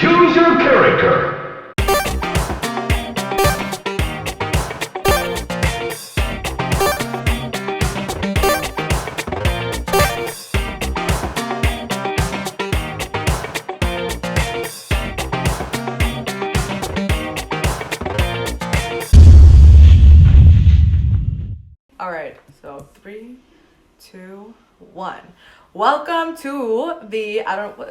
Choose your character. Alright, so 3, 2, 1. Welcome to the,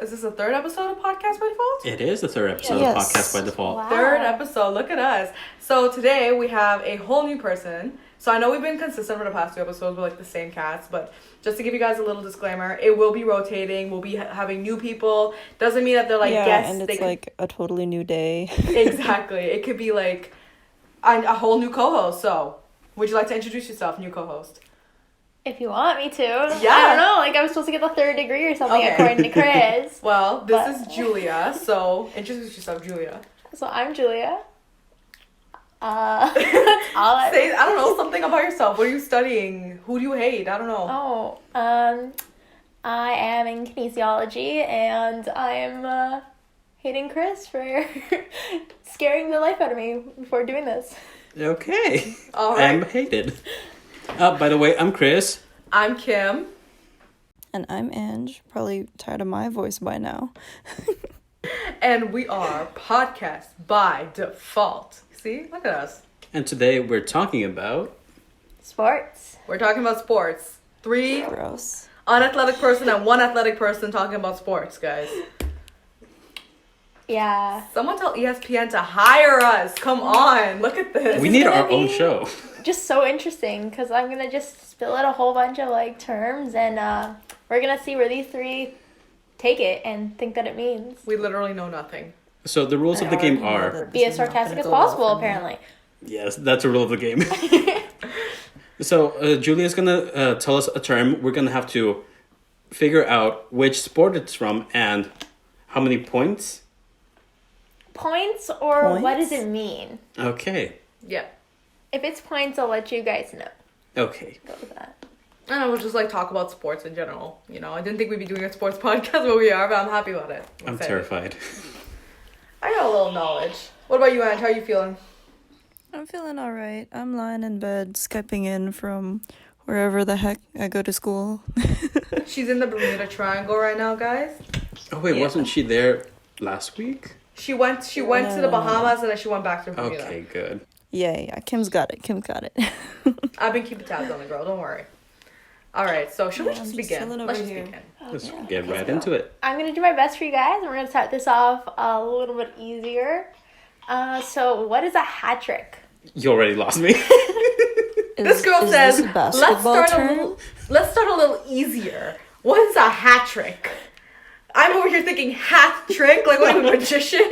is this the third episode of Podcast by Default? It is the third episode of Podcast by Default. Wow. Third episode, look at us. So today we have a whole new person. So I know we've been consistent for the past 2 episodes with like the same cats, but just to give you guys a little disclaimer, it will be rotating. We'll be having new people. Doesn't mean that they're like guests. And it's like a totally new day. Exactly. It could be like a whole new co-host. So would you like to introduce yourself, new co-host? If you want me to. Yeah. I don't know. Like, I was supposed to get the 3rd degree or something, Okay. according to Chris. Well, this is Julia. So introduce yourself, Julia. So, I'm Julia. That's all I... Say, I don't know, something about yourself. What are you studying? Who do you hate? I don't know. I am in kinesiology, and I am hating Chris for scaring the life out of me before doing this. Okay. All right. I'm hated. By the way, I'm Chris. I'm Kim. And I'm Ange. Probably tired of my voice by now. And we are Podcast by Default. See? Look at us. And today we're talking about... Sports. We're talking about sports. 3 Gross. unathletic person and 1 athletic person talking about sports, guys. Yeah. Someone tell ESPN to hire us. Come on. Look at this. We need gonna our own be- show. Just so interesting, because I'm going to just spill out a whole bunch of, like, terms, and we're going to see where these 3 take it and think that it means. We literally know nothing. So the rules of the game are... Be as sarcastic as possible, apparently. Yes, that's a rule of the game. So Julia's going to tell us a term. We're going to have to figure out which sport it's from and how many points. Points, or what Points? does it mean? Okay. Yeah. If it's points, I'll let you guys know. Okay. Go with that. And I would just like talk about sports in general. You know, I didn't think we'd be doing a sports podcast, but we are, but I'm happy about it. I'm excited. terrified. I got a little knowledge. What about you, Ange? How are you feeling? I'm feeling alright. I'm lying in bed, Skyping in from wherever the heck I go to school. She's in the Bermuda Triangle right now, guys. Oh, wait, wasn't she there last week? She went to the Bahamas and then she went back to Bermuda. Okay, good. Yeah. Kim's got it. I've been keeping tabs on the girl, don't worry. Alright, so should we Yeah, just I'm just begin? chilling over Let's just here. begin. Let's get right into it. I'm going to do my best for you guys, and we're going to start this off a little bit easier. So, what is a hat trick? You already lost me. This girl is says, this a basketball term? let's start a little easier. What is a hat trick? I'm over here thinking hat trick, like what, I'm a magician?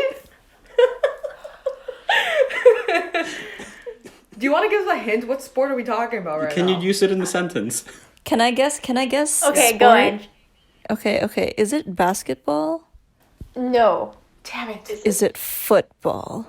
Do you want to give us a hint? What sport are we talking about right Can now? you use it in a sentence? Can I guess? Okay, sport? go ahead. Okay. Is it basketball? No. Damn it. Is it football?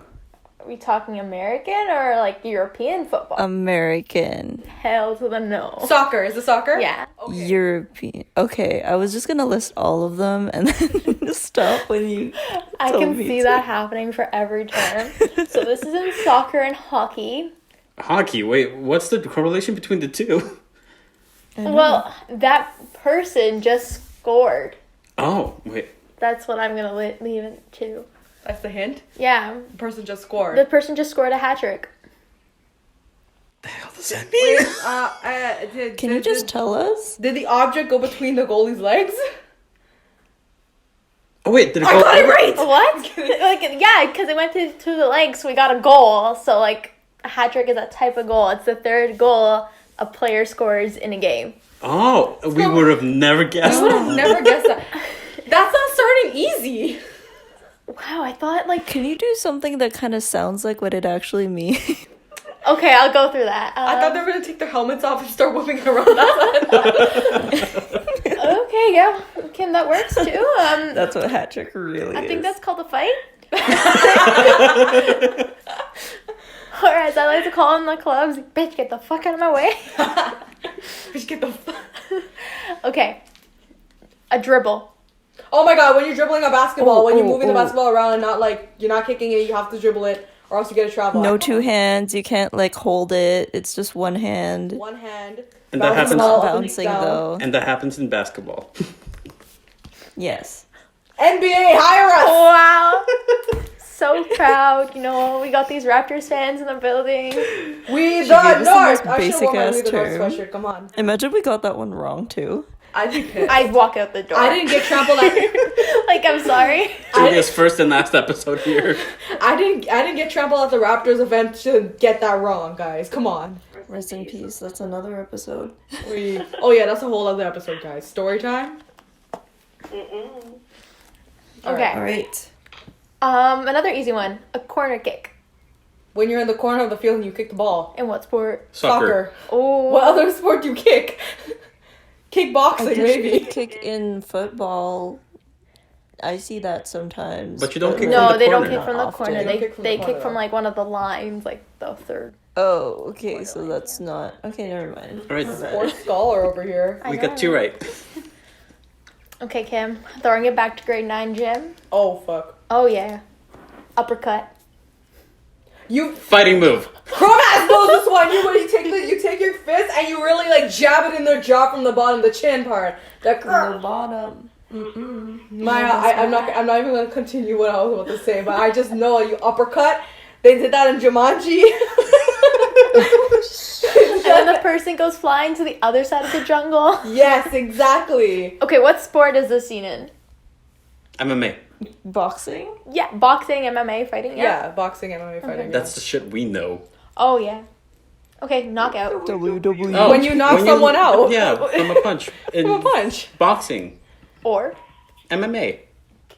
Are we talking American or, like, European football? American. Hell to the no. Soccer. Is it soccer? Yeah. Okay. European. Okay, I was just gonna list all of them and then stop when you I told can me see to. that happening for every term. So, this is in soccer and hockey. Hockey. Wait, what's the correlation between the two? Well, that person just scored. Oh, wait. That's what I'm going to leave it to. That's the hint? Yeah. The person just scored. The person just scored a hat trick. The hell does that mean? Wait, Can you just tell us? Did the object go between the goalie's legs? Oh, wait, did it I go got it over? right! What? Like, yeah, because it went to the legs, so we got a goal. So, like, a hat trick is a type of goal. It's the 3rd goal a player scores in a game. Oh, we would have never guessed. I would have never guessed that. That's not starting easy. Wow, I thought, like... Can you do something that kind of sounds like what it actually means? Okay, I'll go through that. I thought they were going to take their helmets off and start whipping it around. That's what I thought. Okay, yeah. Kim, that works too. That's what hat trick really is. I think that's called a fight. Or as I like to call in the clubs, bitch, get the fuck out of my way. Just get the fuck. Okay. A dribble. Oh my god, when you're dribbling a basketball, when you're moving the oh. basketball around and not like you're not kicking it, you have to dribble it or else you get a travel. No two hands. You can't like hold it. It's just one hand. One hand. And that bounce the happens- ball up and Bouncing down. though. And that happens in basketball. Yes. NBA, hire us! Wow. So proud. You know, we got these Raptors fans in the building. We gave the us the North! most I should have worn my basic-ass We the North term. sweatshirt, come on. Imagine we got that one wrong too. I'd be pissed. I'd walk out the door. I didn't get trampled at Like, I'm sorry. Julia's first and last episode here. I didn't get trampled at the Raptors event to get that wrong, guys. Come on. Rest in peace. That's another episode. Oh yeah, that's a whole other episode, guys. Story time? Okay. All right. Another easy one. A corner kick. When you're in the corner of the field and you kick the ball. In what sport? Soccer. Oh. What other sport do you kick? Kickboxing, I guess maybe. you kick in football. I see that sometimes. But you don't kick No, from the they don't corner. kick from the Not corner. often. They They don't kick from they the kick corner, from though. like one of the lines, like the third. Oh, okay. So that's not okay. Never mind. All right. Or scholar over here. We I got know. 2 right. Okay, Kim. Throwing it back to grade 9 gym. Oh fuck. Oh yeah. Uppercut. You Fighting move. Chromax knows this one. You take your fist and you really like jab it in their jaw from the bottom, the chin part. That From the bottom. I'm not even gonna continue what I was about to say, but I just know you uppercut. They did that in Jumanji. And then the person goes flying to the other side of the jungle. Yes, exactly. Okay, what sport is this scene in? MMA. Boxing. Yeah, boxing, MMA, fighting. Yeah, boxing, MMA fighting. That's the shit we know. Oh yeah. Okay, knockout. WWE. Oh, When you knock someone out. Yeah, from a punch. In From a punch. Boxing. Or MMA.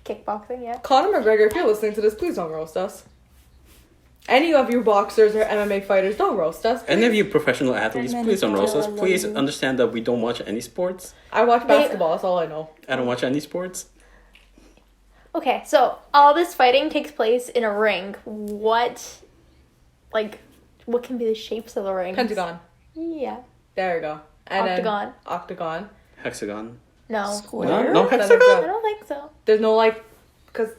kickboxing. Yeah. Conor McGregor, if you're listening to this, please don't roast us. Any of you boxers or MMA fighters, don't roast us. Any of you professional athletes, please don't roast us. I love Please you. understand that we don't watch any sports. I watch basketball. That's all I know. I don't watch any sports. Okay, so all this fighting takes place in a ring. What can be the shapes of the ring? Pentagon. Yeah. There you go. And Octagon. Then octagon. Hexagon. No. Square. No That is hexagon? I that. don't think so. There's no like, cause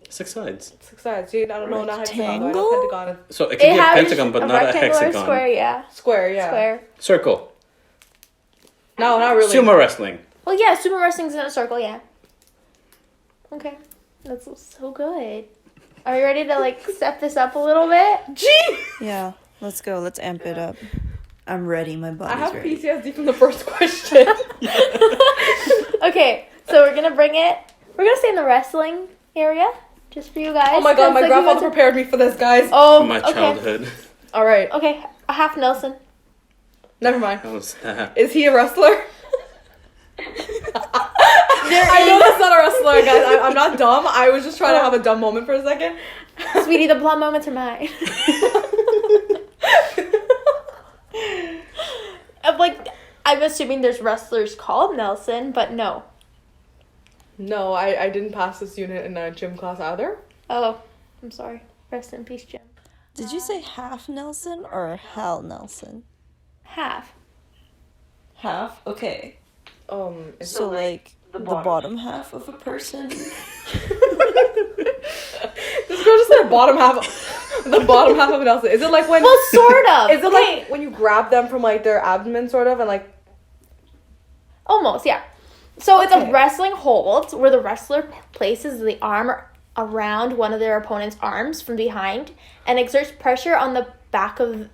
6 sides. 6 sides. See, I don't know, not hexagon. Though. I know Rectangle? pentagon is So it can be a pentagon, but not a rectangle hexagon. or square. Yeah. square. Yeah. Square. Circle. No, not really. Sumo wrestling. Well, yeah, sumo wrestling's in a circle. Yeah. Okay, that's so good. Are you ready to like step this up a little bit? Gee, Yeah. Let's go. Let's amp it up. I'm ready. My I body's have ready. PTSD from the first question. Okay, so we're gonna bring it. We're gonna stay in the wrestling area just for you guys. Oh my god, 'cause, my like, grandfather we went prepared me for this, guys. Oh, From my okay. childhood. All right, Okay, a half Nelson. never mind. How was that? Is he a wrestler? I know that's not a wrestler, guys. I'm not dumb. I was just trying to have a dumb moment for a second. Sweetie, the blonde moments are mine. I'm assuming there's wrestlers called Nelson, but no. No, I didn't pass this unit in a gym class either. Oh, I'm sorry. Rest in peace, Jim. Did you say half Nelson or Hal Nelson? Half. Half? Okay. Is So like the bottom half of a person? this girl just said bottom half. The bottom half of an Nelson. Is it like when? Well, sort of. Is it like when you grab them from like their abdomen, sort of, and like? Almost, yeah. So it's Okay. a wrestling hold where the wrestler places the arm around one of their opponent's arms from behind and exerts pressure on the back of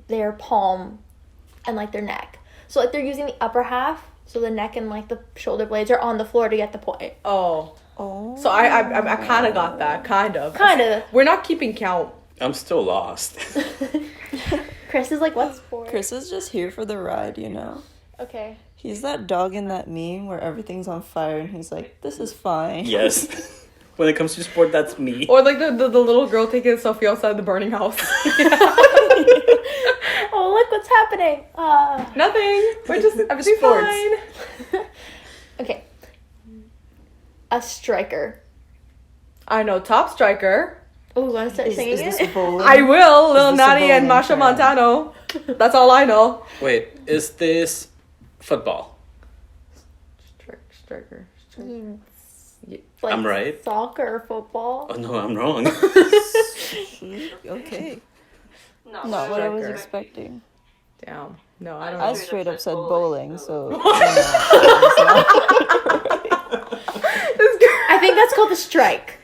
their palm and like their neck. So like they're using the upper half, so the neck and like the shoulder blades are on the floor to get the point. Oh. Oh. So I kind of got that, kind of. Kind of. We're not keeping count. I'm still lost. Chris is like, what sport? Chris is just here for the ride, you know? Okay. He's that dog in that meme where everything's on fire and he's like, this is fine. Yes. When it comes to sport, that's me. Or like the little girl taking a selfie outside the burning house. Oh, look what's happening. Nothing. We're just everything's Sports. fine. Okay. A striker. I know, top striker. Oh, you want to start singing Is this it? bowling? I will, Lil this a Natty and bowling Masha term? Montano. That's all I know. Wait, is this football? Striker. Like I'm right. Soccer or football. Oh no, I'm wrong. Okay. No, Not what I was Striker. expecting. Damn. No, I don't I know. straight up said bowling, so. I think that's called a strike.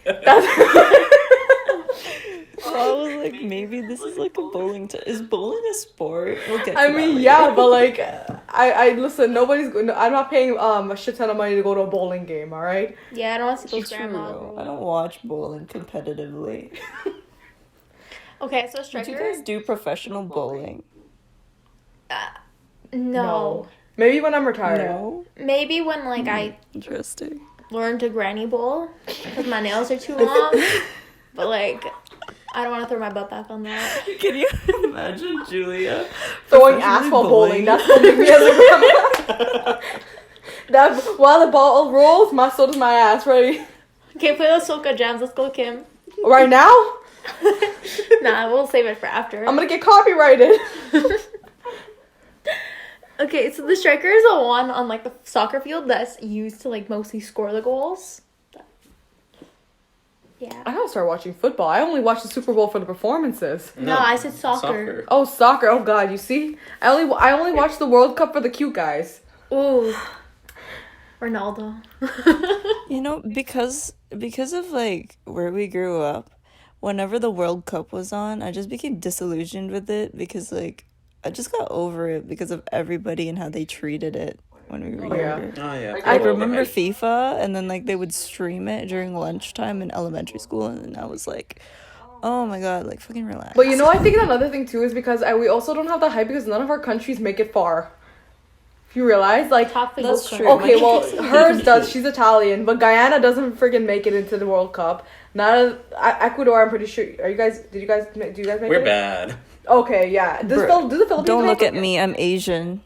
I was like, maybe this is like a bowling. Is bowling a sport? We'll get to I that mean, later. yeah, but like, I listen. Nobody's. I'm not paying a shit ton of money to go to a bowling game. All right. Yeah, I don't want to see those True. grandmas. I don't watch bowling competitively. Okay, so Do striker. you guys do professional bowling? No. Maybe when I'm retired. No. Maybe when like I Interesting. learn to granny bowl because my nails are too long. But like, I don't want to throw my butt back on that. Can you imagine Julia Throwing professionally asphalt bowling. bowling? That's what makes me as a grandma. That while the ball rolls, so does my ass. Ready? Okay, play those Soca jams. Let's go, Kim. Right now? Nah, we'll save it for after. I'm gonna get copyrighted. Okay, so the striker is the one on like the soccer field that's used to like mostly score the goals. Yeah. I gotta start watching football. I only watch the Super Bowl for the performances. No, I said soccer. Oh, soccer. Oh God, you see? I only watch the World Cup for the cute guys. Ooh. Ronaldo. You know, because of like where we grew up, whenever the World Cup was on, I just became disillusioned with it because like I just got over it because of everybody and how they treated it when we were Yeah. younger. Oh yeah. I remember FIFA, and then like they would stream it during lunchtime in elementary school, and then I was like, oh my god, like fucking relax. But you know, I think another thing too is because we also don't have the hype because none of our countries make it far. If you realize, like, Top league That's country. true. okay, well, hers does. She's Italian, but Guyana doesn't friggin' make it into the World Cup. Ecuador, I'm pretty sure. Do you guys make We're it? bad. Okay, yeah. Do the Philippines Don't make look at it? me, I'm Asian.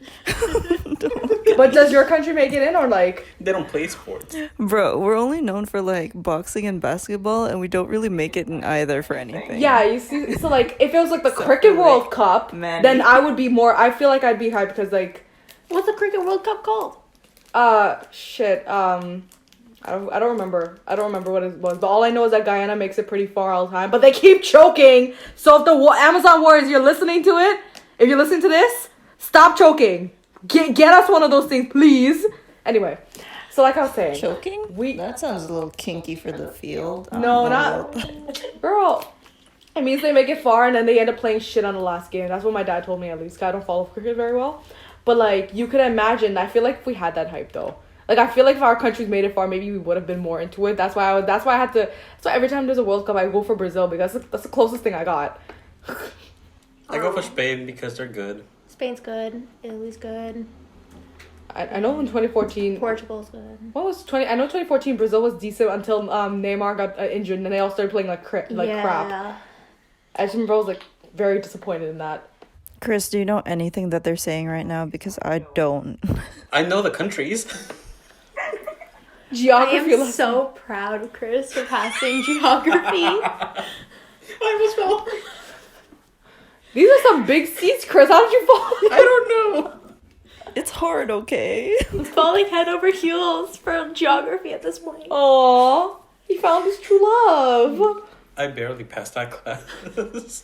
But does your country make it in or like? They don't play sports. Bro, we're only known for like boxing and basketball, and we don't really make it in either for anything. Yeah, you see. So like, if it was like the So, Cricket like, World Cup, Manny. then I would be more. I feel like I'd be hyped because like, What's the Cricket World Cup called? shit. I don't remember. I don't remember what it was. But all I know is that Guyana makes it pretty far all the time. But they keep choking. So if the Amazon Warriors, you're listening to it, if you're listening to this, stop choking. Get us one of those things, please. Anyway, so like I was saying, Choking? We- That sounds a little kinky for the field. I No, don't know not- about that. girl, it means they make it far and then they end up playing shit on the last game. That's what my dad told me at least. 'Cause I don't follow cricket very well. But like, you could imagine. I feel like if we had that hype though. Like, I feel like if our countries made it far, maybe we would have been more into it. That's why I had to. So every time there's a World Cup, I go for Brazil because that's the closest thing I got. I go for Spain because they're good. Spain's good. Italy's good. I know in 2014. Portugal's good. What was 20? I know 2014 Brazil was decent until Neymar got injured and then they all started playing like crap. I just remember I was like very disappointed in that. Chris, do you know anything that they're saying right now? Because I don't. I know the countries. I Geography. am so proud of Chris for passing geography. I almost fell. These are some big seats, Chris. How did you fall? I don't know. It's hard, okay? He's falling head over heels for geography at this point. Aww, he found his true love. I barely passed that class.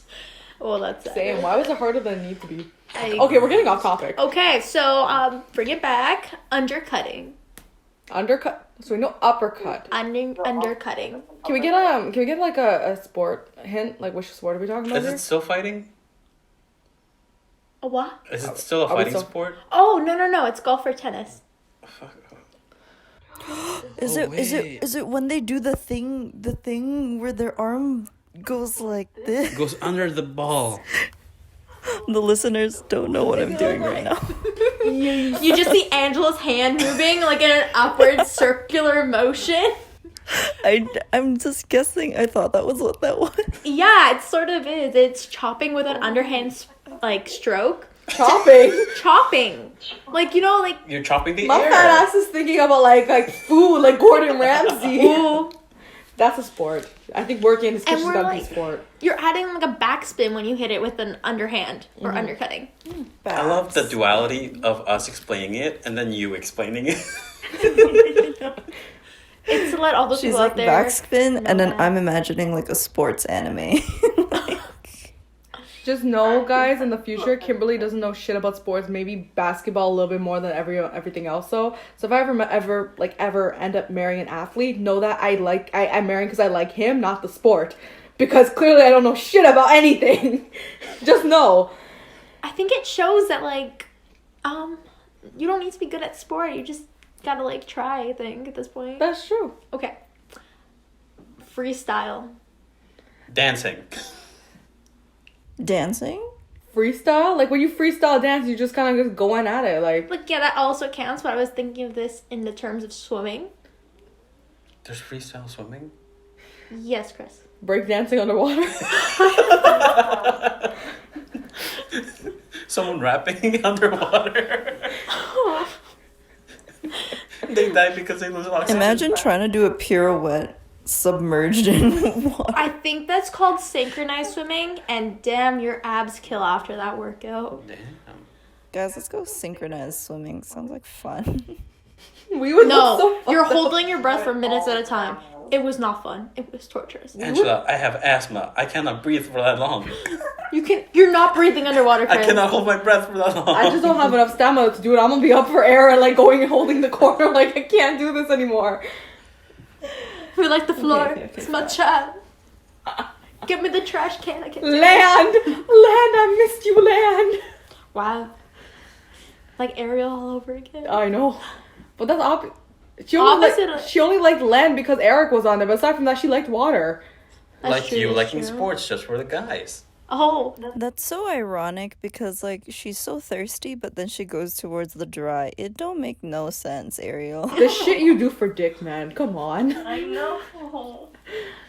Oh, that's sad. Same. Why was it harder than it needed to be? I- Okay, we're getting off topic. Okay, so bring it back. Undercutting. Undercut. So we know uppercut. Undercutting. Can we get like a sport hint? Like which sport are we talking about Is here? it still fighting? A what? Is it still a Are we fighting still- sport? Oh no! It's golf or tennis. Fuck. Is Oh, it when they do the thing where their arm goes like this? Goes under the ball. The listeners don't know what I'm doing right now. You just see Angela's hand moving like in an upward circular motion. I'm just guessing. I thought that was what that was. Yeah, it sort of is. It's chopping with an underhand like stroke. Chopping. Like, you know, like You're chopping the My air. fat ass is thinking about like food, like Gordon Ramsay. ooh, That's a sport. I think working in this And kitchen's we're gotta be a like- sport. you're adding like a backspin when you hit it with an underhand or undercutting. I love the duality of us explaining it and then you explaining it. It's to let all those She's people like out there backspin, know and then that. I'm imagining like a sports anime. Just know, guys, in the future, Kimberly doesn't know shit about sports. Maybe basketball a little bit more than everything else. So if I ever end up marrying an athlete, know that I'm marrying because I like him, not the sport, because clearly I don't know shit about anything. Just know. I think it shows that like, you don't need to be good at sport. You just gotta like try. I think at this point. That's true. Okay. Freestyle. Dancing. Dancing? Freestyle, like when you freestyle dance, you just kind of just going at it, like. Like yeah, that also counts. But I was thinking of this in the terms of swimming. There's freestyle swimming? Yes, Chris. Break dancing underwater. Someone rapping underwater. They die because they lose oxygen. Imagine trying to do a pirouette submerged in water. I think that's called synchronized swimming, and damn, your abs kill after that workout. Damn. Guys, let's go synchronized swimming. Sounds like fun. We would look No, so fun. you're holding your breath for minutes at a time. It was not fun. It was torturous. Angela, I have asthma. I cannot breathe for that long. You're not breathing underwater, I Chris. cannot hold my breath for that long. I just don't have enough stamina to do it. I'm gonna be up for air and like going and holding the corner. Like I can't do this anymore. We like the floor. Okay. It's my child. Give me the trash can. I can't. Land, I missed you, land. Wow. Like Ariel all over again. I know, but that's Opposite of- she only liked land because Eric was on there. But aside from that, she liked water. That's Like true, you that's liking true. sports just for the guys. Oh, That's so ironic because like she's so thirsty, but then she goes towards the dry. It don't make no sense, Ariel. The shit you do for dick, man. Come on. I know.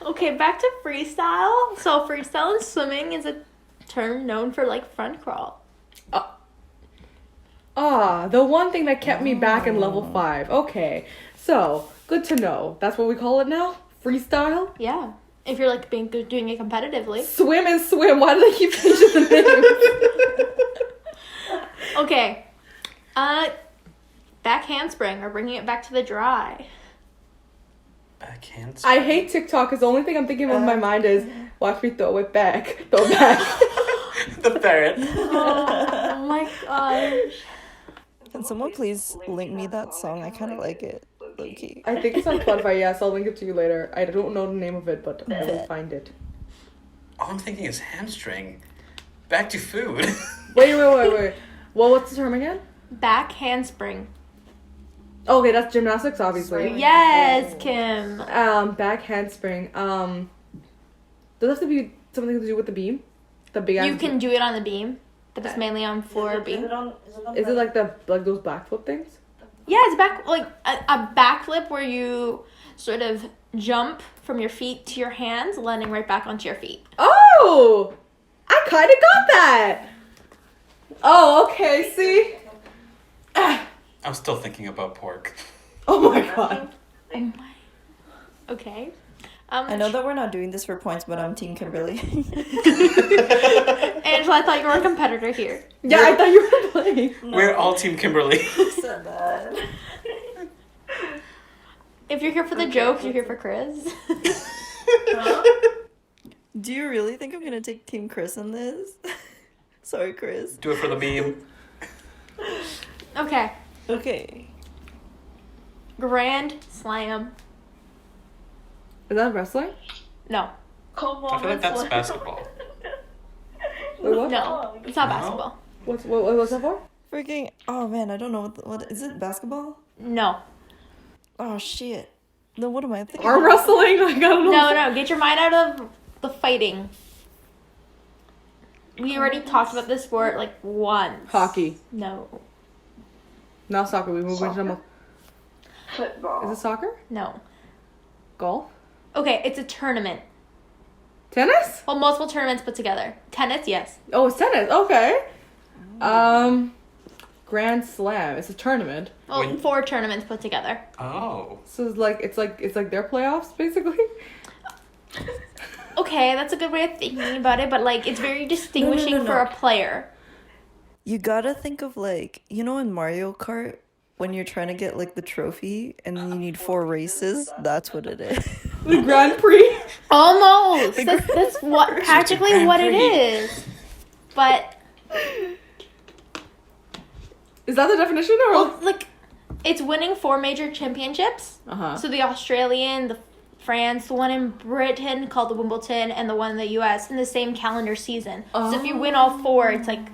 Okay, back to freestyle. So freestyle in swimming is a term known for like front crawl. The one thing that kept me back in level 5. Okay, so good to know. That's what we call it now. Freestyle. Yeah. If you're like doing it competitively. Swim and swim. Why do they keep changing the name? Okay. Back handspring or bringing it back to the dry. Backhand. I hate TikTok because the only thing I'm thinking of in my mind is watch me throw it back. Throw it back. The ferret. Oh my gosh. Can someone please link me that song? I kind of like it. Low-key. I think it's on Spotify. Yes, I'll link it to you later. I don't know the name of it, but I will find it. All I'm thinking is hamstring. Back to food. Wait. Well, what's the term again? Back handspring. Okay, that's gymnastics, obviously. Yes, Kim. Back handspring. Does it have to be something to do with the beam? The big ass. You can do it on the beam, but it's mainly on floor beam. Is it like those backflip things? Yeah, it's back like a backflip where you sort of jump from your feet to your hands, landing right back onto your feet. Oh, I kind of got that. Oh, okay. See. I'm still thinking about pork. Oh my god. Oh my. Okay. I know that we're not doing this for points, but I'm Team Kimberly. Angela, I thought you were a competitor here. Yeah, I thought you were playing. We're all Team Kimberly. So bad. If you're here for the jokes, you're here for Chris. Do you really think I'm gonna take Team Chris on this? Sorry, Chris. Do it for the meme. Okay. Okay. Grand slam. Is that wrestling? No. I feel like that's basketball. Wait, what? No. It's not No? basketball. What's that for? Freaking. Oh man, I don't know what is it? Basketball? No. Oh shit. Then what am I thinking? Arm wrestling? Like I don't know. No. Get your mind out of the fighting. We already talked about this sport like once. Hockey. No. Not soccer. We move into the. Football. Is it soccer? No. Golf? Okay, it's a tournament. Tennis? Well, multiple tournaments put together. Tennis, yes. Oh, it's tennis. Okay. Grand Slam. It's a tournament. Well, When- 4 tournaments put together. Oh. So it's like their playoffs basically. Okay, that's a good way of thinking about it, but like it's very distinguishing no. for a player. You gotta think of like, you know, in Mario Kart, when you're trying to get like the trophy and then you need 4 races, that's what it is. The Grand Prix. Almost. That's what practically Grand what it Prix. is. But Is that the definition or? well, like, it's winning 4 major championships. Uh-huh. So the Australian, the France, the one in Britain called the Wimbledon, and the one in the U.S. in the same calendar season. So if you win all 4, it's like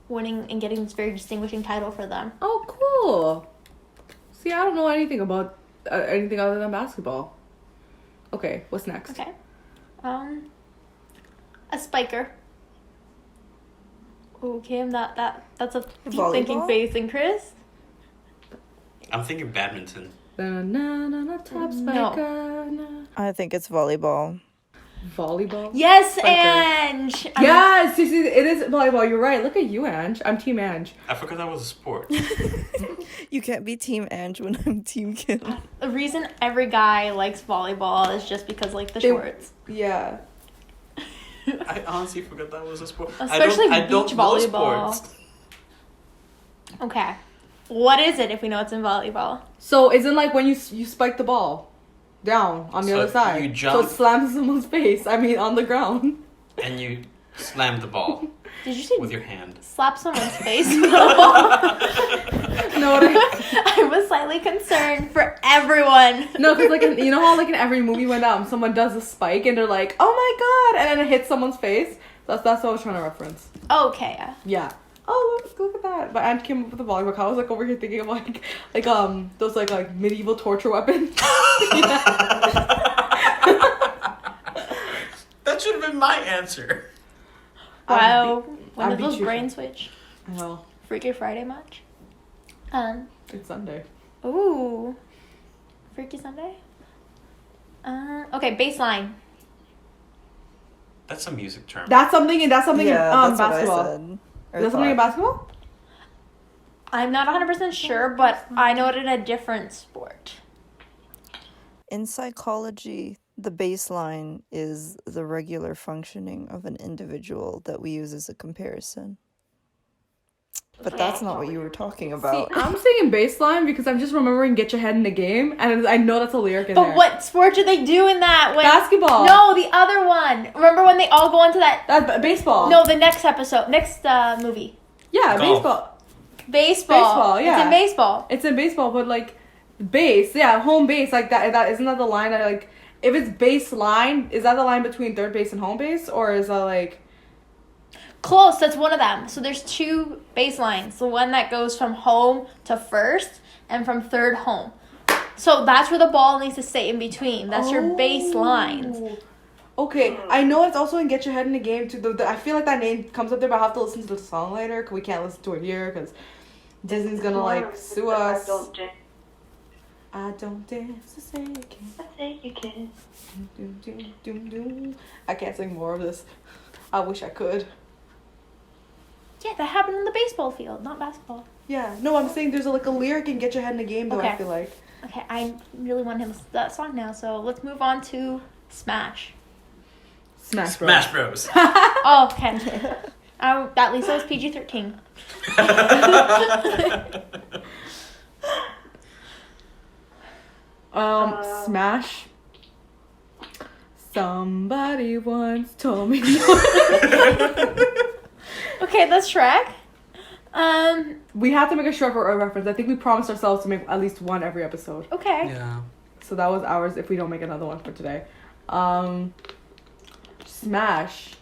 winning and getting this very distinguishing title for them. Oh, cool. See, I don't know anything about anything other than basketball. Okay, what's next? Okay. A spiker. Oh, Kim, that's a deep thinking Volleyball? face. And Chris? I'm thinking badminton. Top spiker. Na. I think it's volleyball. Volleyball. Yes, Spiker. Ange. Yes, you see, it is volleyball. You're right. Look at you, Ange. I'm Team Ange. I forgot that was a sport. You can't be Team Ange when I'm Team Kim. The reason every guy likes volleyball is just because, like, the shorts. Yeah. I honestly forgot that was a sport. Especially I don't beach know volleyball. sports. Okay. What is it if we know it's in volleyball? So isn't like when you spike the ball down on the So other side, you so jump- it slams someone's face. I mean, on the ground. And you slam the ball Did you say with your hand. slap someone's face with a ball? No, I was slightly concerned for everyone. no, because like you know how like in every movie when someone does a spike and they're like, oh my god, and then it hits someone's face. That's what I was trying to reference. Okay. Yeah. Yeah. Oh, look at that. But Aunt came up with the volleyball. I was like over here thinking of like those like medieval torture weapons. That should have been my answer. Wow. When I did beat those you. brain switch? I know. Freaky Friday much? It's Sunday. Ooh. Freaky Sunday? Okay, baseline. That's a music term. That's something in that's basketball. what I said. Is that something in basketball? I'm not 100% sure, but I know it in a different sport. In psychology, the baseline is the regular functioning of an individual that we use as a comparison. But that's not what you were talking about. See, I'm saying baseline because I'm just remembering "Get Your Head in the Game," and I know that's a lyric in there. But what sport do they do in that? When... Basketball. No, the other one. Remember when they all go into that? That's baseball. No, the next episode, next movie. Yeah, Golf. baseball. Baseball. Yeah. It's in baseball. It's in baseball, but like base, yeah, home base, like that. That isn't that the line that like if it's baseline, is that the line between third base and home base, or is that like? Close, that's one of them. So there's 2 baselines. The one that goes from home to first and from third home. So that's where the ball needs to stay in between. That's your baselines. Okay, I know it's also in Get Your Head in the Game too. I feel like that name comes up there, but I have to listen to the song later because we can't listen to it here because Disney's gonna like sue us. I don't dance to say you can. I say you can. Doom, doom, doom, doom. I can't sing more of this. I wish I could. Yeah, that happened in the baseball field, not basketball. Yeah, no, I'm saying there's like a lyric in Get Your Head in the Game though. I Okay. feel like. Okay, I really want him to listen to that song now, so let's move on to Smash. Smash Bros. Smash Bros. Oh, okay. At least that was PG-13. Smash. Somebody once told me. Okay, that's Shrek. We have to make a Shrek or a reference. I think we promised ourselves to make at least one every episode. Okay. Yeah. So that was ours if we don't make another one for today. Smash.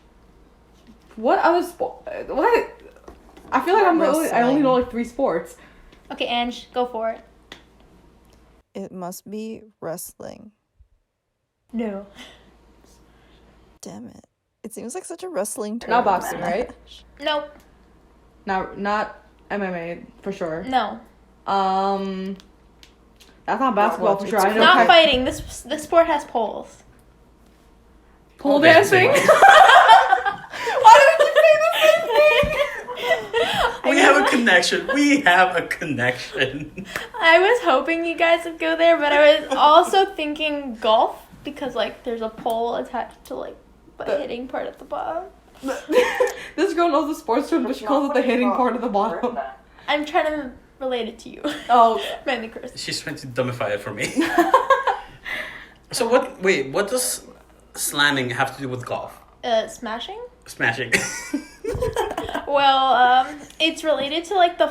What other sport? What? I feel like I only know like 3 sports. Okay, Ange, go for it. It must be wrestling. No. Damn it. It seems like such a wrestling term. Not boxing, right? Nope. Not MMA for sure. No. That's not basketball for sure. I know Not fighting. This sport has poles. pole dancing. Why do we keep saying the same thing? We have a connection. We have a connection. I was hoping you guys would go there, but I was also thinking golf because like there's a pole attached to like the hitting part at the bottom. This girl knows the sports term, but she calls it the hitting part of the bottom. I'm trying to related to you. Oh, Mainly Chris. She's trying to dumbify it for me. So what does slamming have to do with golf? Smashing? Smashing. Well, it's related to like the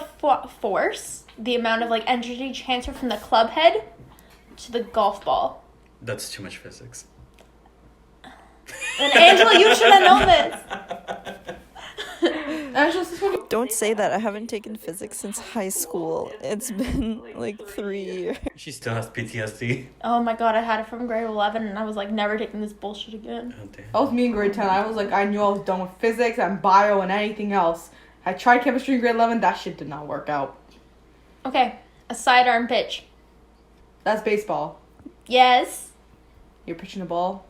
force, the amount of like energy transfer from the club head to the golf ball. That's too much physics. And Angela, you should have known this. Don't say that. I haven't taken physics since high school. It's been like 3 years. She still has PTSD. Oh my god, I had it from grade 11 and I was like never taking this bullshit again. Oh, damn. that was me in grade 10. I was like, I knew I was done with physics and bio and anything else. I tried chemistry in grade 11. That shit did not work out. Okay, a sidearm pitch. That's baseball. Yes. You're pitching a ball.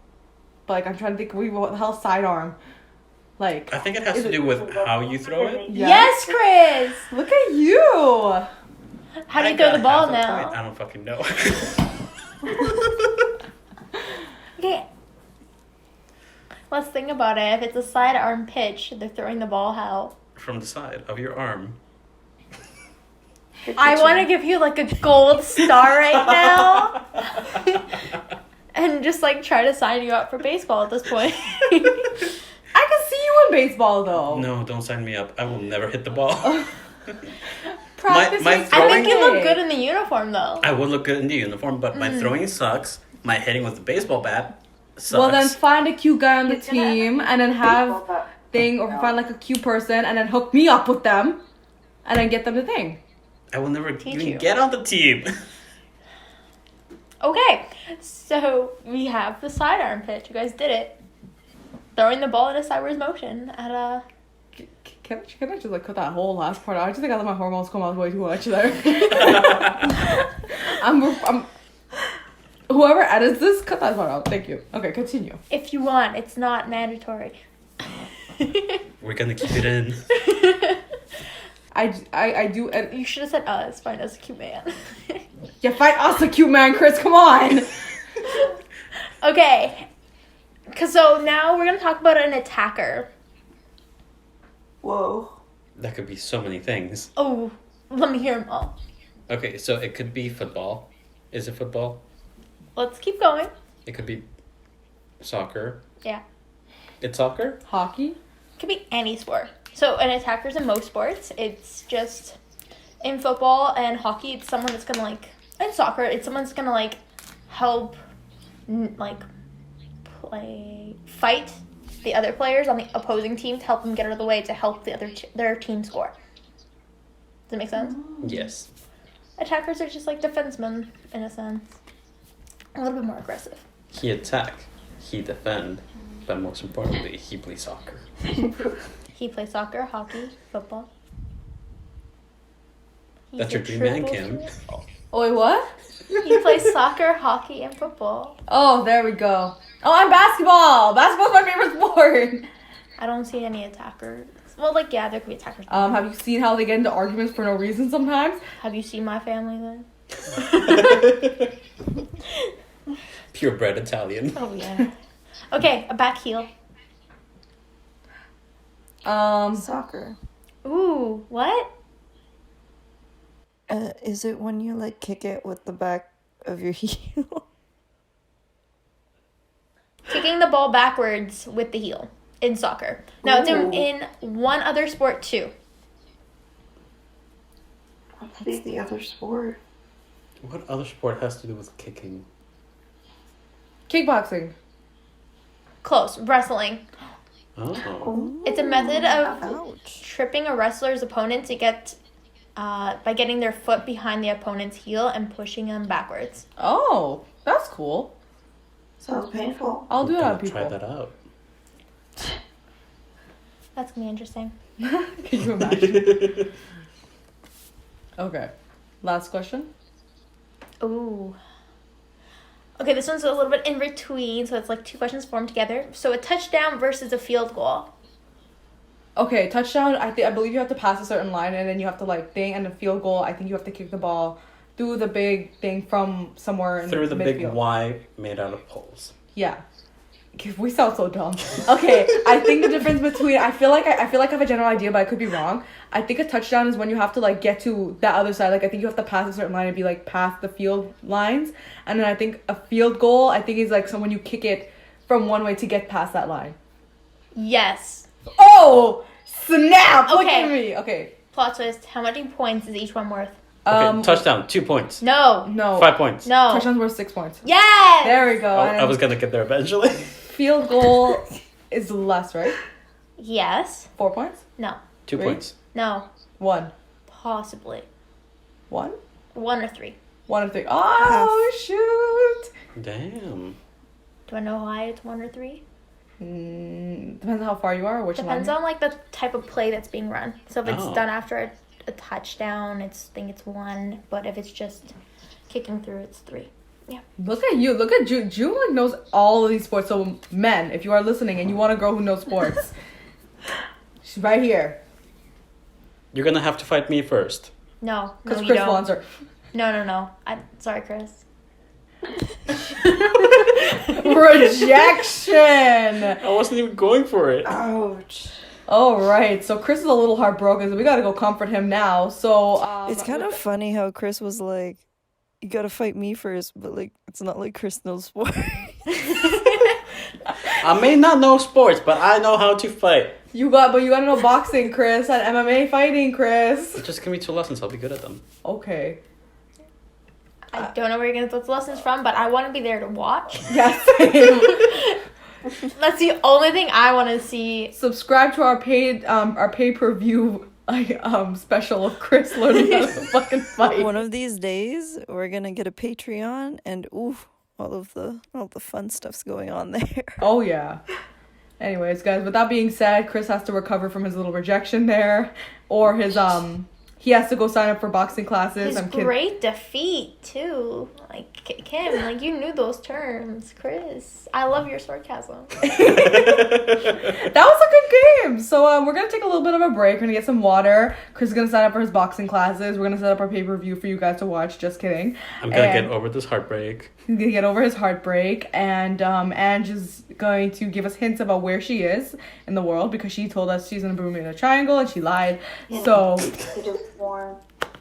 But like, I'm trying to think, what the hell sidearm? Like, I think it has is to do with how you throw it. Yes, Chris. Look at you. How do I you throw got the ball half a now? point. I don't fucking know. Okay. Let's think about it. If it's a sidearm pitch, they're throwing the ball how? From the side of your arm. I want to give you like a gold star right now. And just like try to sign you up for baseball at this point. I can see you in baseball though. No, don't sign me up. I will never hit the ball. Practice my makes I think you look perfect. good in the uniform though. I would look good in the uniform, but my throwing sucks. My hitting with the baseball bat sucks. Well, then find a cute guy on the He's gonna have team to and then have baseball bat. thing, or find like a cute person and then hook me up with them and then get them the thing. I will never Teach even you. get on the team. Okay, so we have the sidearm pitch. You guys did it. Throwing the ball in a sideways motion at a... Can I just like cut that whole last part out? I just think I let my hormones come out way too much there. I'm whoever edits this, cut that part out. Thank you. Okay, continue. If you want, it's not mandatory. We're gonna keep it in. I do. And You should have said us. Find us a cute man. yeah, fight us, a cute man, Chris. Come on. Okay. So now we're going to talk about an attacker. Whoa. That could be so many things. Oh, let me hear them all. Okay, so it could be football. Is it football? Let's keep going. It could be soccer. Yeah. It's soccer? Hockey. It could be any sport. So an attacker's in most sports. It's just in football and hockey, it's someone that's going to like... In soccer, it's someone that's going to like help like fight the other players on the opposing team to help them get out of the way to help the other their team score. Does that make sense? Yes. Attackers are just like defensemen in a sense. A little bit more aggressive. He attack. He defend. But most importantly, he plays soccer. He plays soccer, hockey, football. He's That's a your dream man, triple Kim. threat. Oh, wait, what? He plays soccer, hockey, and football. Oh, there we go. Oh, I'm basketball. Basketball's my favorite sport. I don't see any attackers. Well, like, yeah, there could be attackers. Have you seen how they get into arguments for no reason sometimes? Have you seen my family then? Purebred Italian. Oh, yeah. Okay, a back heel. Soccer. Ooh, what? Is it when you like kick it with the back of your heel? Kicking the ball backwards with the heel in soccer. Now, it's in one other sport, too. What's the other sport? What other sport has to do with kicking? Kickboxing. Close. Wrestling. Oh. It's a method of Ouch. tripping a wrestler's opponent to get... by getting their foot behind the opponent's heel and pushing them backwards. Oh, that's cool. Sounds painful. I'll do it on Try people. that out. That's gonna be interesting. Can you imagine? Okay. Last question. Ooh. Okay, this one's a little bit in between, so it's like two questions formed together. So a touchdown versus a field goal. Okay, touchdown. I believe you have to pass a certain line, and then you have to like thing, and a field goal. I think you have to kick the ball through the big thing from somewhere in Through the big midfield. Y made out of poles. Yeah. We sound so dumb. Okay, I think the difference between I feel like I have a general idea, but I could be wrong. I think a touchdown is when you have to like get to that other side. Like I think you have to pass a certain line and be like past the field lines. And then I think a field goal I think is like when you kick it from one way to get past that line. Yes. Oh snap! Look Okay. at me. Okay. Plot twist. How many points is each one worth? Okay, touchdown, 2 points. No. No. 5 points. No. Touchdowns worth 6 points. Yes. There we go. I was gonna get there eventually. Field goal is less, right? Yes. 4 points. No. 2 Really? points. No. 1. Possibly. 1. 1 or 3. 1 and 3. Oh shoot! Damn. Do I know why it's 1 or 3? Depends on how far you are. Or which Depends line. on like the type of play that's being run. So if it's Oh. done after a touchdown, I think it's 1. But if it's just kicking through, it's 3. Yeah. Look at you. Look at June. June like knows all of these sports. So men, if you are listening and you want a girl who knows sports, she's right here. You're gonna have to fight me first. No. Because No, you Chris don't. wants her. No. I'm sorry, Chris. Rejection. I wasn't even going for it. Ouch. All right. So Chris is a little heartbroken. So we gotta go comfort him now. So It's kind of funny how Chris was like, "You gotta fight me first," but like it's not like Chris knows sport. I may not know sports, but I know how to fight. you gotta know boxing, Chris, and MMA fighting, Chris. Just give me 2 lessons, I'll be good at them. Okay. I don't know where you're going to get those lessons from, but I want to be there to watch. Yeah. Same. That's the only thing I want to see. Subscribe to our pay-per-view special of Chris learning how to fucking fight. One of these days, we're gonna get a Patreon, and ooh, all the fun stuff's going on there. Oh yeah. Anyways, guys, with that being said, Chris has to recover from his little rejection there, or his he has to go sign up for boxing classes. His great defeat, too. Like, Kim, like, you knew those terms. Chris, I love your sarcasm. That was a good game. So we're gonna take a little bit of a break. We're gonna get some water. Chris is gonna sign up for his boxing classes. We're gonna set up our pay-per-view for you guys to watch. Just kidding. I'm gonna get over this heartbreak. He's gonna get over his heartbreak, and Ange is going to give us hints about where she is in the world because she told us she's in the Bermuda Triangle and she lied. So It is warm.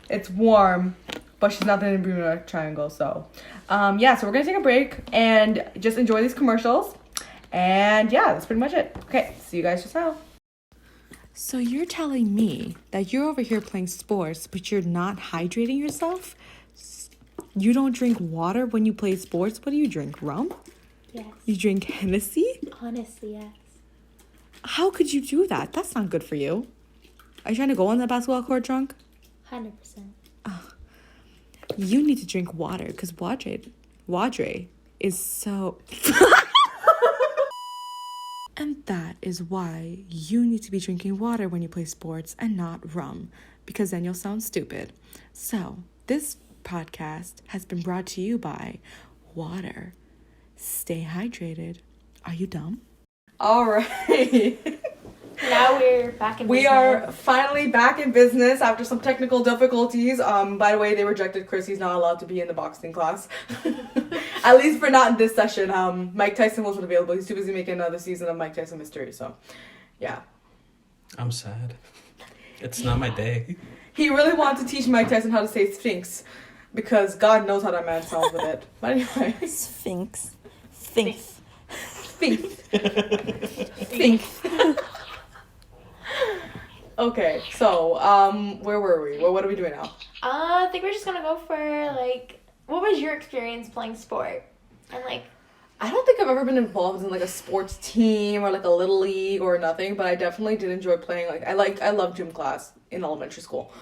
it's warm, but she's not in the Bermuda Triangle. So yeah, so we're gonna take a break and just enjoy these commercials, and yeah, that's pretty much it. Okay, see you guys just now. So you're telling me that you're over here playing sports, but you're not hydrating yourself? You don't drink water when you play sports? What do you drink? Rum? Yes. You drink Hennessy? Honestly, yes. How could you do that? That's not good for you. Are you trying to go on the basketball court drunk? 100%. You need to drink water because Wadre is so... And that is why you need to be drinking water when you play sports and not rum, because then you'll sound stupid. So, this podcast has been brought to you by water. Stay hydrated. Are you dumb? All right. Now we're back in We business. are finally back in business after some technical difficulties. By the way, they rejected Chris. He's not allowed to be in the boxing class. At least for not in this session. Mike Tyson wasn't available. He's too busy making another season of Mike Tyson Mystery. So, yeah. I'm sad. It's not my day. He really wanted to teach Mike Tyson how to say Sphinx. Because God knows how that man sounds with it. But anyway. Sphinx. Sphinx. Sphinx. Sphinx. Okay, so, where were we? What are we doing now? I think we're just gonna go for, like, what was your experience playing sport? And, like, I don't think I've ever been involved in like a sports team or like a little league or nothing, but I definitely did enjoy playing. Like I love gym class in elementary school.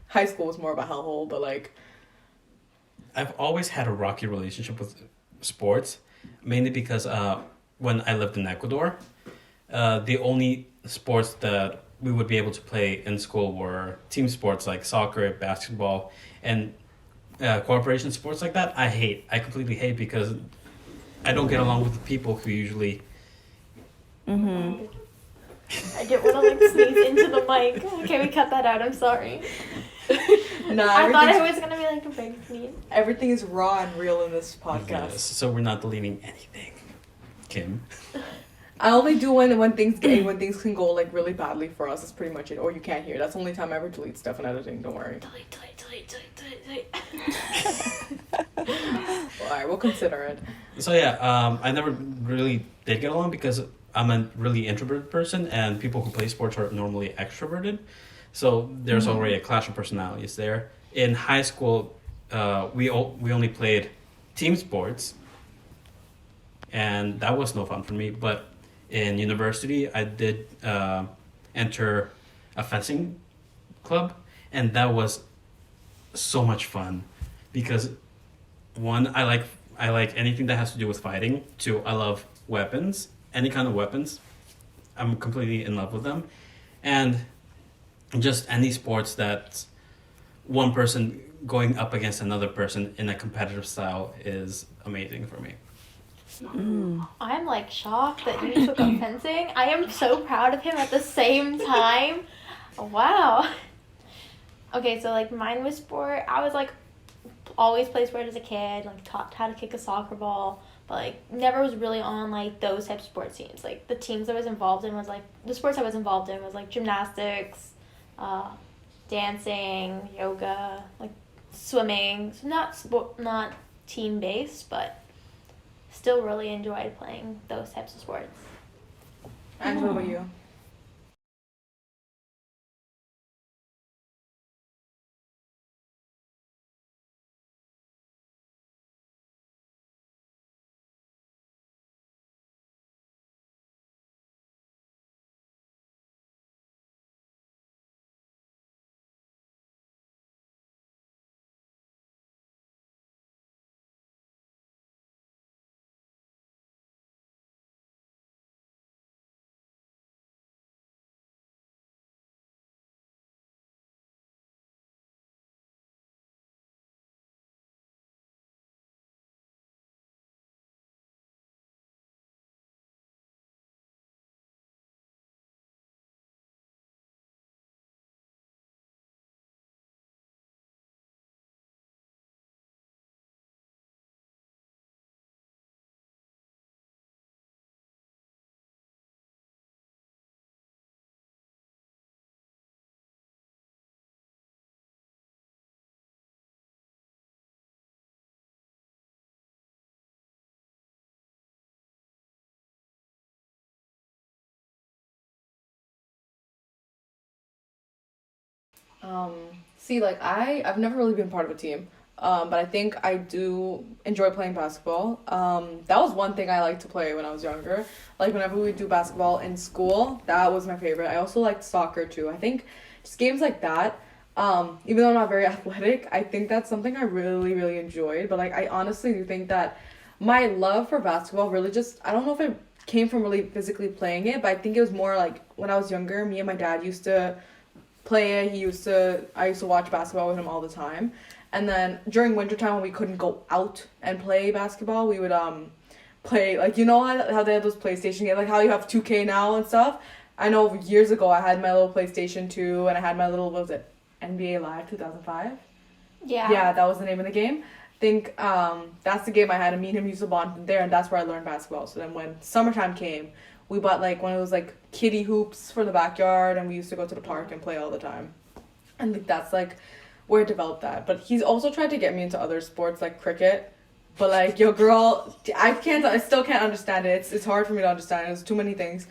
High school was more of a hellhole, but like I've always had a rocky relationship with sports, mainly because when I lived in Ecuador, the only sports that we would be able to play in school were team sports like soccer, basketball, and cooperation sports like that. I completely hate because I don't get along with the people who usually... Mm-hmm. I didn't want to, like, sneeze into the mic. Okay, we cut that out. I'm sorry. nah, I thought it was gonna be, like, a big sneeze. everything is raw and real in this podcast. Yes, so we're not deleting anything. Kim. I only do when things can go like really badly for us. That's pretty much it. Or you can't hear. That's the only time I ever delete stuff in editing. Don't worry. Delete. All right, we'll consider it. So yeah, I never really did get along because I'm a really introverted person, and people who play sports are normally extroverted. So there's already a clash of personalities there. In high school, we only played team sports, and that was no fun for me. But in university, I did enter a fencing club, and that was so much fun because one, I like anything that has to do with fighting. Two, I love weapons, any kind of weapons. I'm completely in love with them, and just any sports that one person going up against another person in a competitive style is amazing for me. I'm like shocked that you took up fencing. I am so proud of him at the same time. Wow. Okay, so like mine was sport. I was like always played sport as a kid, like taught how to kick a soccer ball, but like never was really on like those types of sports teams. Like the teams I was involved in was like the sports I was involved in was like gymnastics, dancing, yoga, like swimming. So not team based, but still really enjoyed playing those types of sports. And what about you? Um, See, like I've never really been part of a team. But I think I do enjoy playing basketball. That was one thing I liked to play when I was younger. Like whenever we would do basketball in school, that was my favorite. I also liked soccer too. I think just games like that. Even though I'm not very athletic, I think that's something I really, really enjoyed. But like I honestly do think that my love for basketball really just, I don't know if it came from really physically playing it, but I think it was more like when I was younger, me and my dad used to play it. I used to watch basketball with him all the time. And then during wintertime when we couldn't go out and play basketball, we would play, like, you know how they have those PlayStation games, like how you have 2K now and stuff. I know years ago I had my little PlayStation 2 and I had my little, what was it, NBA Live 2005? Yeah, that was the name of the game. I think that's the game I had, and me and him used to bond there, and that's where I learned basketball. So then when summertime came, we bought like one of those like kiddie hoops for the backyard, and we used to go to the park and play all the time. And like, that's like where it developed that. But he's also tried to get me into other sports like cricket. But like, yo, girl, I still can't understand it. It's hard for me to understand. There's too many things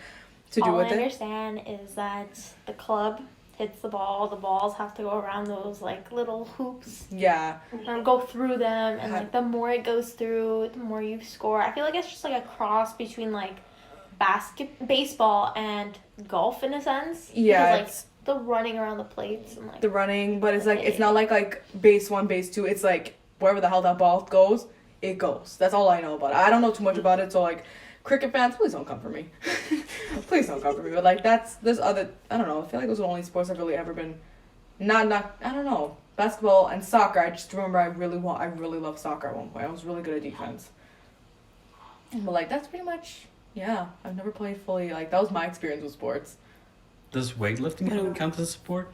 to do with it. All I understand is that the club hits the ball. The balls have to go around those like little hoops. Yeah. And go through them, and like the more it goes through, the more you score. I feel like it's just like a cross between like baseball and golf in a sense. Yeah. Because, like the running around the plates and like the running, but it's like it's not like base 1, base 2. It's like wherever the hell that ball goes, it goes. That's all I know about it. I don't know too much about it, so like cricket fans, please don't come for me. Please don't come for me. But like there's other, I don't know. I feel like those are the only sports I've really ever been. Not I don't know. Basketball and soccer. I just remember I really loved soccer at one point. I was really good at defense. But like that's pretty much, yeah. I've never played fully. Like that was my experience with sports. Does weightlifting count as a sport?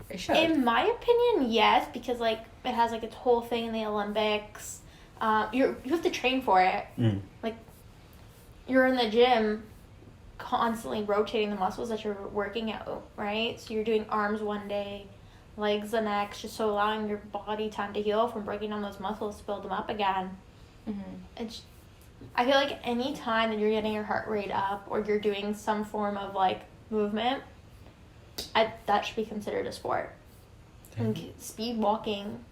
It should. in my opinion, yes, because like it has like its whole thing in the Olympics. You have to train for it. Mm. Like you're in the gym constantly rotating the muscles that you're working out, right? So you're doing arms one day, legs the next, just so allowing your body time to heal from breaking down those muscles to build them up again. It's, I feel like any time that you're getting your heart rate up or you're doing some form of like movement, that should be considered a sport. And speed walking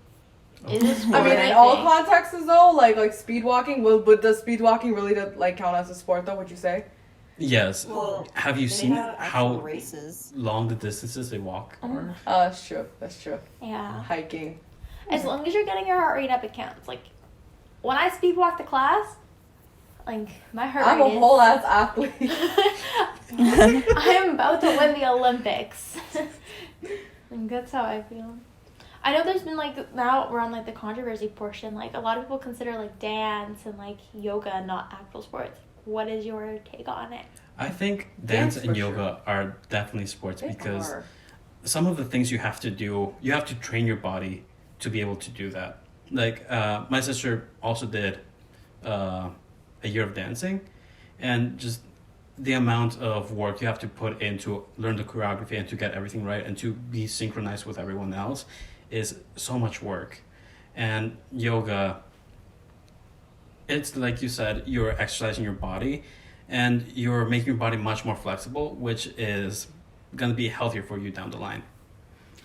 is a sport. I mean, in all contexts though, like speed walking, but does speed walking really like count as a sport though? Would you say? Yes. Well, have you they seen have actual how races. long the distances they walk are? That's true. That's true. Yeah. Hiking. As long as you're getting your heart rate up, it counts. Like, when I speed walk to class, like, my heart I'm rate a is... whole ass athlete. I am about to win the Olympics. And that's how I feel. I know there's been, like, now we're on, like, the controversy portion. Like, a lot of people consider, like, dance and, like, yoga not actual sports. What is your take on it? I think dance Dance and for yoga are definitely sports They because are. some of the things you have to do, you have to train your body to be able to do that. Like my sister also did a year of dancing, and just the amount of work you have to put in to learn the choreography and to get everything right and to be synchronized with everyone else is so much work. And yoga, it's like you said, you're exercising your body and you're making your body much more flexible, which is going to be healthier for you down the line.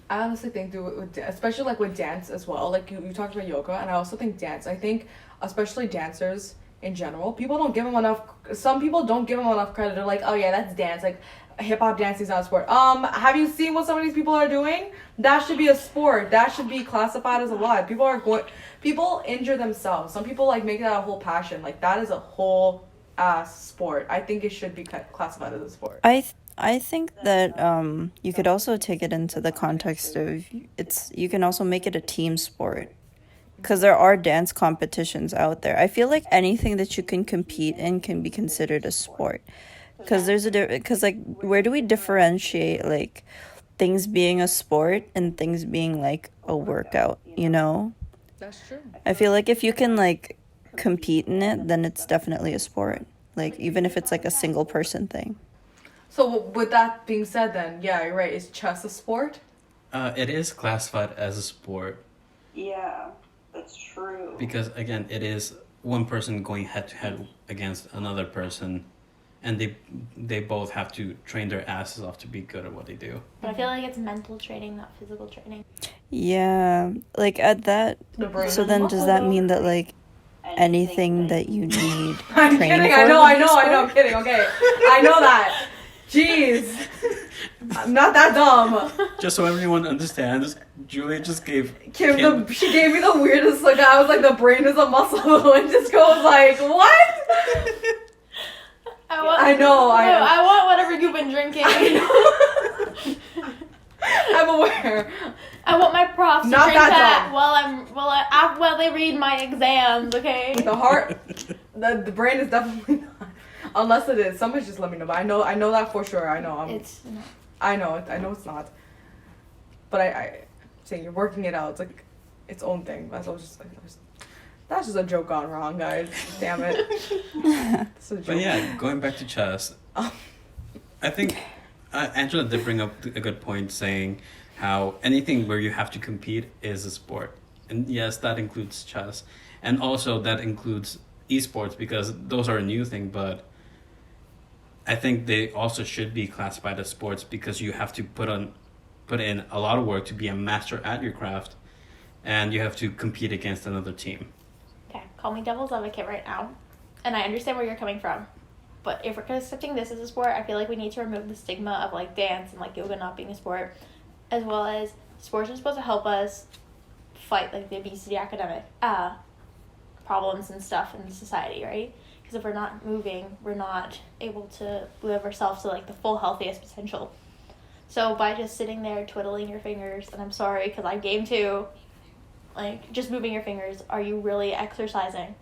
I honestly think, especially like with dance as well. Like you talked about yoga, and I also think dance. I think especially dancers in general, people don't give them enough. Some people don't give them enough credit. They're like, oh yeah, that's dance. Like hip hop dancing is not a sport. Have you seen what some of these people are doing? That should be a sport. That should be classified as a lot. People injure themselves. Some people like make that a whole passion. Like that is a whole ass sport. I think it should be classified as a sport. I think that you could also take it into the context of you can also make it a team sport, because there are dance competitions out there. I feel like anything that you can compete in can be considered a sport, because like where do we differentiate like things being a sport and things being like a workout, you know? That's true. I feel like if you can like compete in it, then it's definitely a sport, like even if it's like a single person thing. So with that being said, then yeah, you're right. Is chess a sport? It is classified as a sport Yeah, that's true. because, again, it is one person going head to head against another person, and they both have to train their asses off to be good at what they do. But I feel like it's mental training, not physical training. Yeah, like at that. The brain. So then, does that mean that like anything that you need I'm training kidding. for I know. would be I'm sport? kidding. Okay, I know that. Jeez, I'm not that dumb. Just so everyone understands, Julia just gave She gave me the weirdest look. I was like, the brain is a muscle, and just goes like, what? I know. I want whatever you've been drinking. I'm aware. I want my profs to Not drink that that while they read my exams, okay? The heart, the brain is definitely not. Unless it is, somebody just let me know. But I know that for sure. I know. It's not. I know it's not. But I saying you're working it out. It's like its own thing. That's just a joke gone wrong, guys. Damn it. It's a joke. But yeah, going back to chess, I think Angela did bring up a good point, saying how anything where you have to compete is a sport. And yes, that includes chess. And also that includes esports, because those are a new thing, but I think they also should be classified as sports because you have to put in a lot of work to be a master at your craft, and you have to compete against another team. Okay, call me devil's advocate right now. And I understand where you're coming from. But if we're accepting this as a sport, I feel like we need to remove the stigma of like dance and like yoga not being a sport, as well as sports are supposed to help us fight like the obesity academic problems and stuff in society, right? Because if we're not moving, we're not able to live ourselves to like the full healthiest potential. So by just sitting there twiddling your fingers, and I'm sorry because I game too, like just moving your fingers, are you really exercising?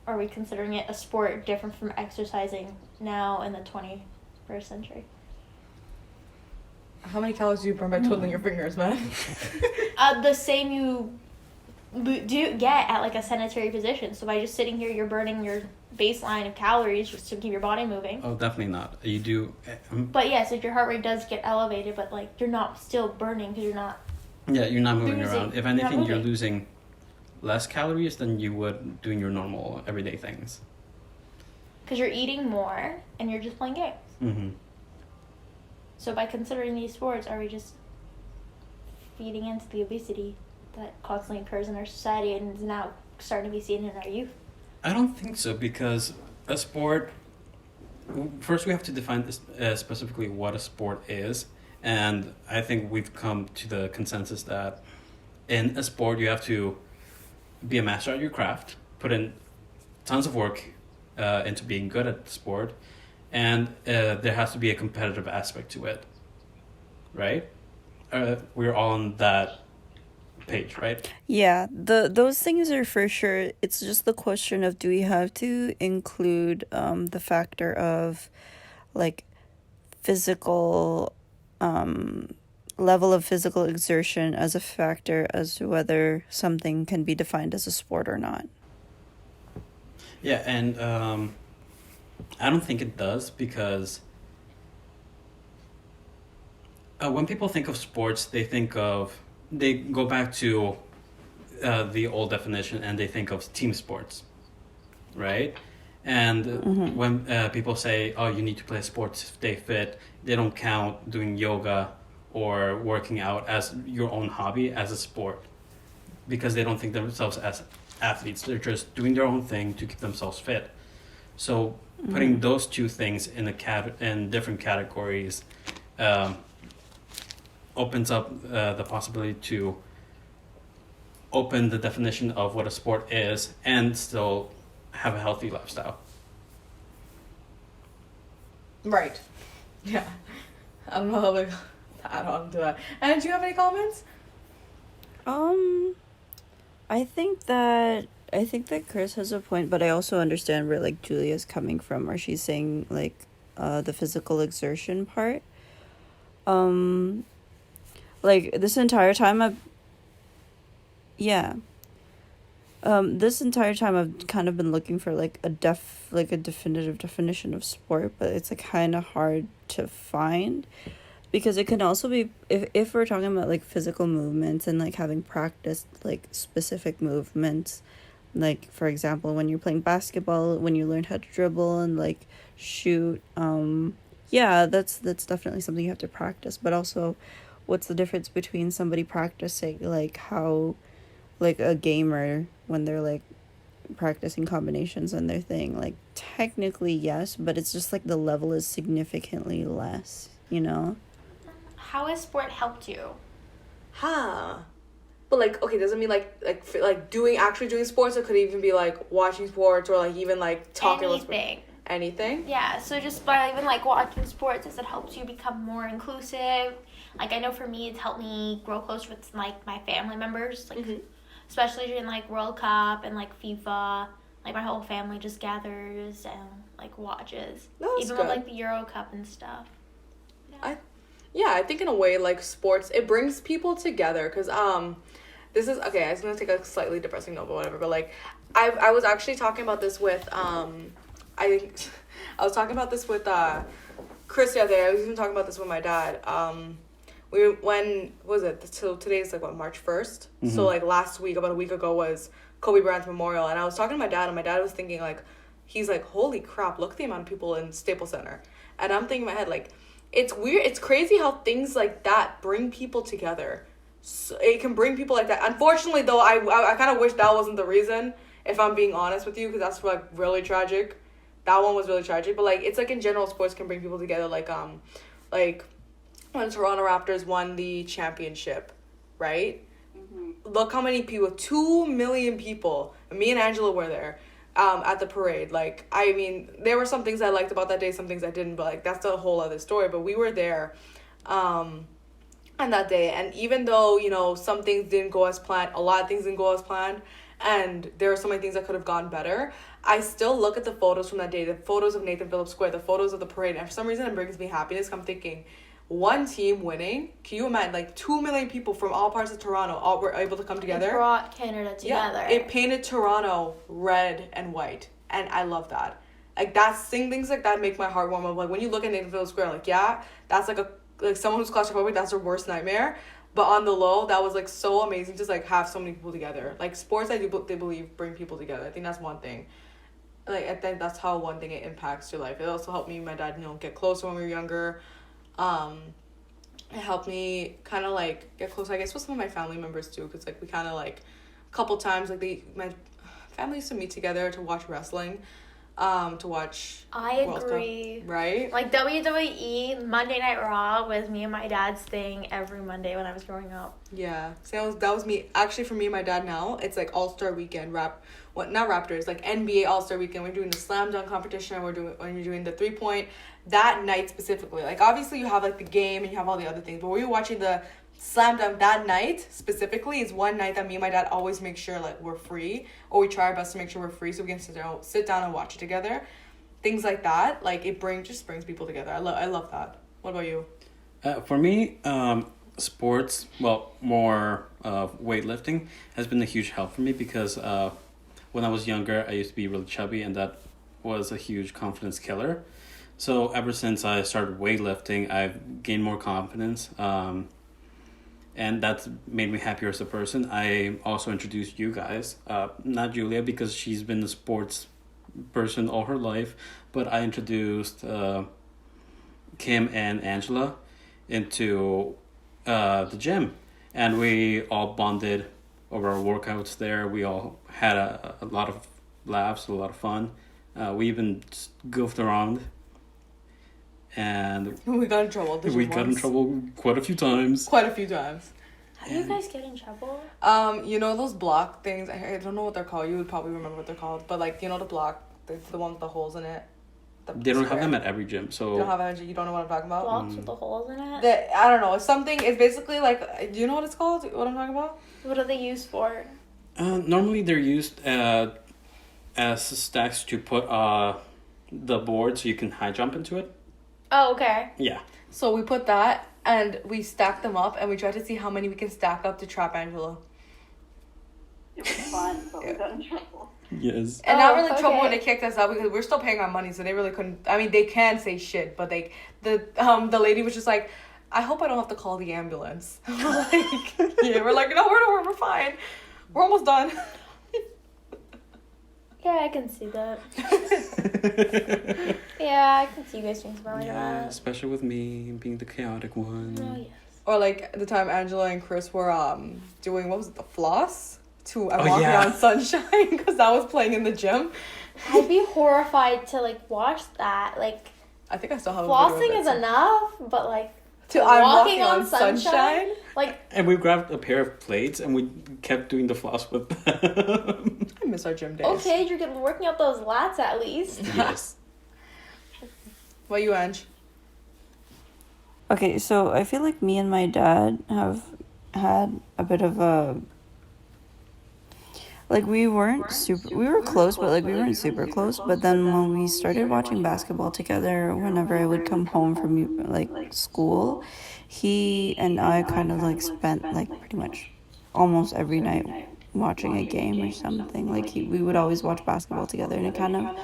Are we considering it a sport different from exercising now in the 21st century? How many calories do you burn by twiddling your fingers, man? The same you do get at like a sedentary position. So by just sitting here, you're burning your baseline of calories just to keep your body moving. Oh, definitely not. You do. But yes, like your heart rate does get elevated, but like you're not still burning because you're not. Yeah, you're not moving Losing. around. If You're not anything, you're moving. losing less calories than you would doing your normal everyday things. Because you're eating more and you're just playing games. Mm-hmm. So by considering these sports, are we just feeding into the obesity that constantly occurs in our society and is now starting to be seen in our youth? I don't think so, because a sport. First, we have to define this, specifically what a sport is, and I think we've come to the consensus that in a sport you have to be a master at your craft, put in tons of work into being good at the sport, and there has to be a competitive aspect to it, right? We're all on that page, right? Yeah, those things are for sure. It's just the question of, do we have to include the factor of like physical level of physical exertion as a factor as to whether something can be defined as a sport or not. Yeah, and I don't think it does, because when people think of sports, they go back to the old definition and they think of team sports, right? And when people say, oh, you need to play sports to stay fit, they don't count doing yoga or working out as your own hobby, as a sport, because they don't think themselves as athletes. They're just doing their own thing to keep themselves fit. So putting those two things in in different categories opens up the possibility to open the definition of what a sport is and still have a healthy lifestyle. Right. Yeah. I don't know how to add on to that. And do you have any comments? I think that Chris has a point, but I also understand where like Julia's coming from, where she's saying like the physical exertion part. Like this entire time I've kind of been looking for like a definitive definition of sport, but it's like kind of hard to find, because it can also be, if we're talking about like physical movements and like having practiced like specific movements, like for example when you're playing basketball, when you learn how to dribble and like shoot, that's definitely something you have to practice. But also, what's the difference between somebody practicing like how, like a gamer, when they're like practicing combinations on their thing? Like technically yes, but it's just like the level is significantly less, you know? How has sport helped you? Huh. But like, okay, doesn't mean like actually doing sports. It could even be like watching sports, or like even like talking about sports. Anything. Anything. Yeah, so just by even like watching sports, has it helped you become more inclusive? Like I know for me, it's helped me grow closer with like my family members, like especially during like World Cup and like FIFA. Like my whole family just gathers and like watches, That's even good. with like the Euro Cup and stuff. I think in a way, like sports, it brings people together. Cause this is okay. I was gonna take a slightly depressing note, but whatever. But like, I was actually talking about this with I was talking about this with Chris the other day. I was even talking about this with my dad. When was it? So today's like what, March 1st? So like last week, about a week ago, was Kobe Bryant's memorial, and I was talking to my dad, and my dad was thinking like, he's like, holy crap, look at the amount of people in Staples Center. And I'm thinking in my head like, it's weird, it's crazy how things like that bring people together. So it can bring people like that. Unfortunately though, I kind of wish that wasn't the reason, if I'm being honest with you, because that's like really tragic. That one was really tragic. But like, it's like in general, sports can bring people together. Like when Toronto Raptors won the championship, right? Look how many people, 2 million people. Me and Angela were there at the parade. Like, I mean, there were some things I liked about that day, some things I didn't, but like that's a whole other story. But we were there on that day, and even though, you know, some things didn't go as planned, a lot of things didn't go as planned, and there were so many things that could have gone better, I still look at the photos from that day, the photos of Nathan Phillips Square, the photos of the parade, and for some reason it brings me happiness. I'm thinking, one team winning. Can you imagine? Like 2 million people from all parts of Toronto all were able to come together. It brought Canada together. Yeah, it painted Toronto red and white, and I love that. Like things like that make my heart warm. Like when you look at Nathanville Square, like yeah, that's like someone who's claustrophobic, that's their worst nightmare. But on the low, that was like so amazing to like have so many people together. Like sports, they believe bring people together. I think that's one thing. Like I think that's how one thing it impacts your life. It also helped me and my dad, get closer when we were younger. It helped me kind of like get close, I guess, with some of my family members too, because like we kind of like a couple times like my family used to meet together to watch wrestling. To watch. I World agree. Cup, right? Like WWE, Monday Night Raw was me and my dad's thing every Monday when I was growing up. Yeah, so that was me. Actually, for me and my dad now, it's like All-Star Weekend. Not Raptors, like NBA All-Star Weekend. We're doing the slam dunk competition. And when you're doing the 3-point. That night specifically, like obviously you have like the game and you have all the other things, but when you're watching the slam dunk that night specifically is one night that me and my dad always make sure like we're free, or we try our best to make sure we're free so we can sit down and watch it together. Things like that, like it just brings people together. I love that. What about you? For me, sports, well, more weightlifting has been a huge help for me because when I was younger, I used to be really chubby, and that was a huge confidence killer. So ever since I started weightlifting, I've gained more confidence, and that's made me happier as a person. I also introduced you guys, not Julia because she's been a sports person all her life, but I introduced Kim and Angela into the gym, and we all bonded over our workouts there. We all had a lot of laughs, a lot of fun. We even goofed around. And we got in trouble. Got in trouble quite a few times. Quite a few times. How do you guys get in trouble? Those block things. I don't know what they're called. You would probably remember what they're called. But like, the block, the one with the holes in it. They don't have them at every gym, so you don't have energy. You don't know what I'm talking about. Blocks with the holes in it. I don't know. It's something. It's basically like. Do you know what it's called? What I'm talking about? What are they used for? Normally they're used as stacks to put the board so you can high jump into it. Oh, okay. Yeah. So we put that and we stack them up and we try to see how many we can stack up to trap Angela. It was fun, but we got in trouble. Yes. And not really trouble when they kicked us out because we're still paying our money, so they really couldn't. I mean, they can say shit, but the lady was just like, I hope I don't have to call the ambulance. We're like, no, we're fine. We're almost done. Yeah, I can see that. Yeah, I can see you guys doing something like Yeah, that. especially with me being the chaotic one. Oh, yes. Or like the time Angela and Chris were doing, what was it, the floss? To Walking on Sunshine, because that was playing in the gym. I'd be horrified to like watch that. Like, I think I still have a flossing video of is it. to but like To I'm walking on sunshine. Like, And we grabbed a pair of plates and we kept doing the floss with them. I miss our gym days. okay, you're good working out those lats at least. Yes. What you, Ange? Okay, so I feel like me and my dad have had a bit of a... Like, we were close, but like we weren't super close. But then when we started watching basketball together, whenever I would come home from like school, he and I kind of like spent like pretty much almost every night watching a game or something. Like we would always watch basketball together, and it kind of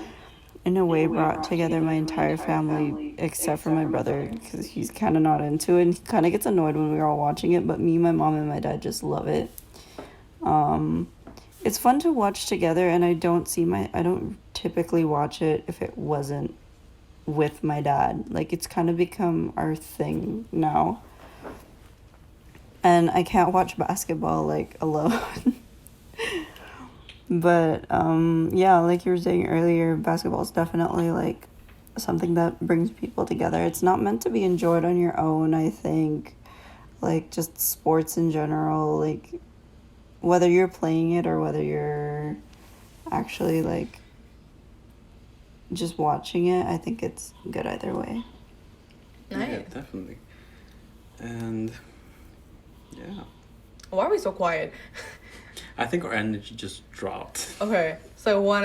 in a way brought together my entire family except for my brother, because he's kind of not into it and he kind of gets annoyed when we're all watching it, but me, my mom, and my dad just love it. It's fun to watch together, and I don't typically watch it if it wasn't with my dad. Like, it's kind of become our thing now. And I can't watch basketball, like, alone. But, yeah, like you were saying earlier, basketball is definitely, like, something that brings people together. It's not meant to be enjoyed on your own, I think. Like, just sports in general, like... Whether you're playing it or whether you're actually, like, just watching it, I think it's good either way. Nice. Yeah, definitely. And, yeah. Why are we so quiet? I think our energy just dropped. Okay, so one...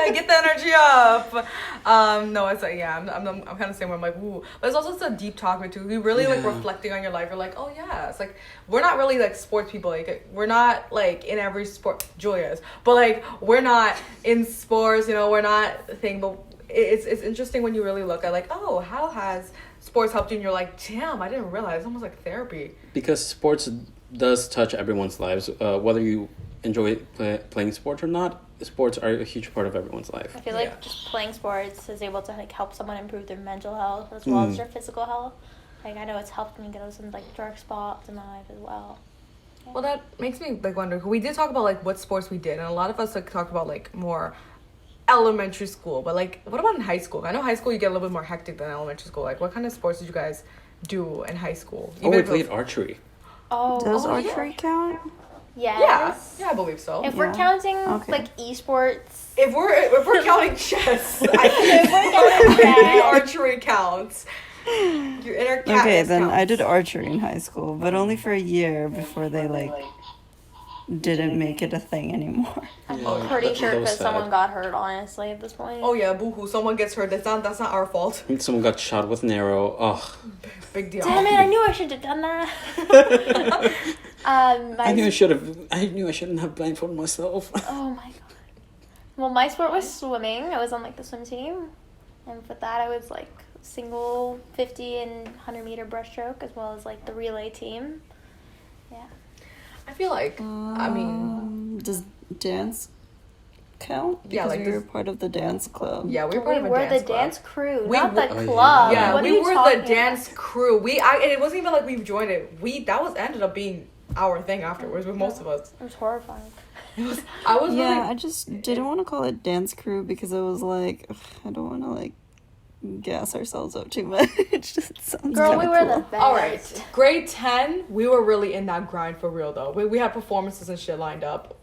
yeah, get the energy up. No, it's like, yeah, I'm kind of the same way. I'm like, ooh. But it's also, it's a deep topic too. You really like Yeah. reflecting on your life. You're like, oh yeah, it's like, we're not really like sports people. Like, we're not like in every sport, Julia is, but like, we're not in sports, you know, we're not thing, but it's interesting when you really look at like, oh, how has sports helped you? And you're like, damn, I didn't realize. It's almost like therapy. Because sports does touch everyone's lives, whether you enjoy playing sports or not. Sports are a huge part of everyone's life. I feel Yeah. like just playing sports is able to like help someone improve their mental health as well as their physical health. Like I know it's helped me get out of some like dark spots in my life as well. Well, that makes me like wonder. We did talk about like what sports we did, and a lot of us like talked about like more elementary school. But like, what about in high school? I know high school you get a little bit more hectic than elementary school. Like, what kind of sports did you guys do in high school? Oh, we if it was- played archery. Oh, Does Oh, archery count? yes. Yeah, I believe so. If we're Yeah. counting Okay. like esports, If we're counting chess, I If we're think counting chess. archery counts. Your inner cat Okay, then counts. I did archery in high school, but only for a year before they like didn't make it a thing anymore. I'm Yeah, pretty that- sure that was because someone sad. got hurt. Honestly, at this point. Oh yeah, boohoo! Someone gets hurt. That's not our fault. Someone got shot with an arrow. Oh, Big deal. Damn it! I knew I should have done that. I knew I should have. I knew I shouldn't have blindfolded myself. Oh my god. Well, my sport was swimming. I was on like the swim team, and for that I was like single 50 and 100-meter breaststroke as well as like the relay team. Yeah. I feel like I mean, Does dance count? Yeah, Because like we were does- part of the dance club. yeah, we were part of a were dance the club. dance crew, We not the were- club. Yeah, What are we you were talking the dance crew. And it wasn't even like we joined it. That was ended up being our thing afterwards with most of us. It was horrifying. I was Yeah, really I just didn't want to call it dance crew because it was like, ugh, I don't want to like gas ourselves up too much. It just sounds Girl, we kinda were cool. the best. all right. Grade 10, we were really in that grind for real though. We had performances and shit lined up.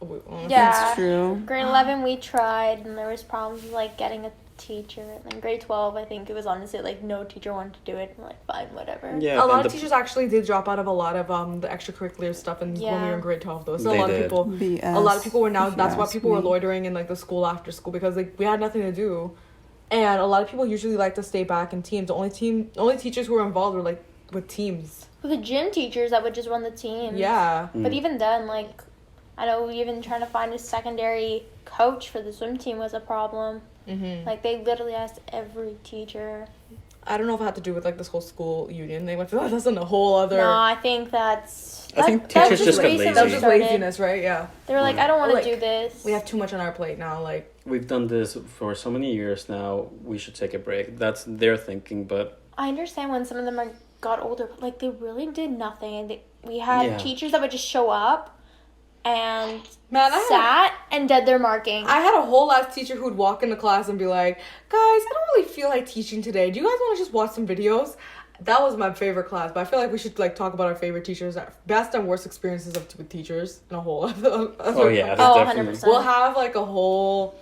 Yeah. That's true. Grade 11 we tried and there was problems with like getting a teacher. And then grade 12 I think it was honestly like no teacher wanted to do it. I'm like fine, whatever. Yeah, A lot and of teachers actually did drop out of a lot of the extracurricular stuff and when we Yeah. were in grade 12 though. So a They lot of did. people BS, a lot of people were now if you that's why ask people were me. loitering in like the school after school because like we had nothing to do. And a lot of people usually like to stay back in teams. The only teachers who were involved were like with teams. With the gym teachers that would just run the team. Yeah. But even then, like, I know even trying to find a secondary coach for the swim team was a problem. Mm-hmm. Like, they literally asked every teacher. I don't know if it had to do with like this whole school union thing. Like that's in a whole other. No, I think that's. I think that's teachers just got recently lazy. That was just started. laziness, right? Yeah. They were like, I don't want Like, to do this. We have too much on our plate now. Like We've done this for so many years now. We should take a break. That's their thinking, but I understand when some of them got older, but like they really did nothing. And we had Yeah. teachers that would just show up and man, sat and did their marking. I had a whole ass teacher who'd walk into class and be like, "Guys, I don't really feel like teaching today. Do you guys want to just watch some videos?" That was my favorite class, but I feel like we should like talk about our favorite teachers, our best and worst experiences with teachers in a whole. oh yeah, Oh, definitely. 100%. We'll have like a whole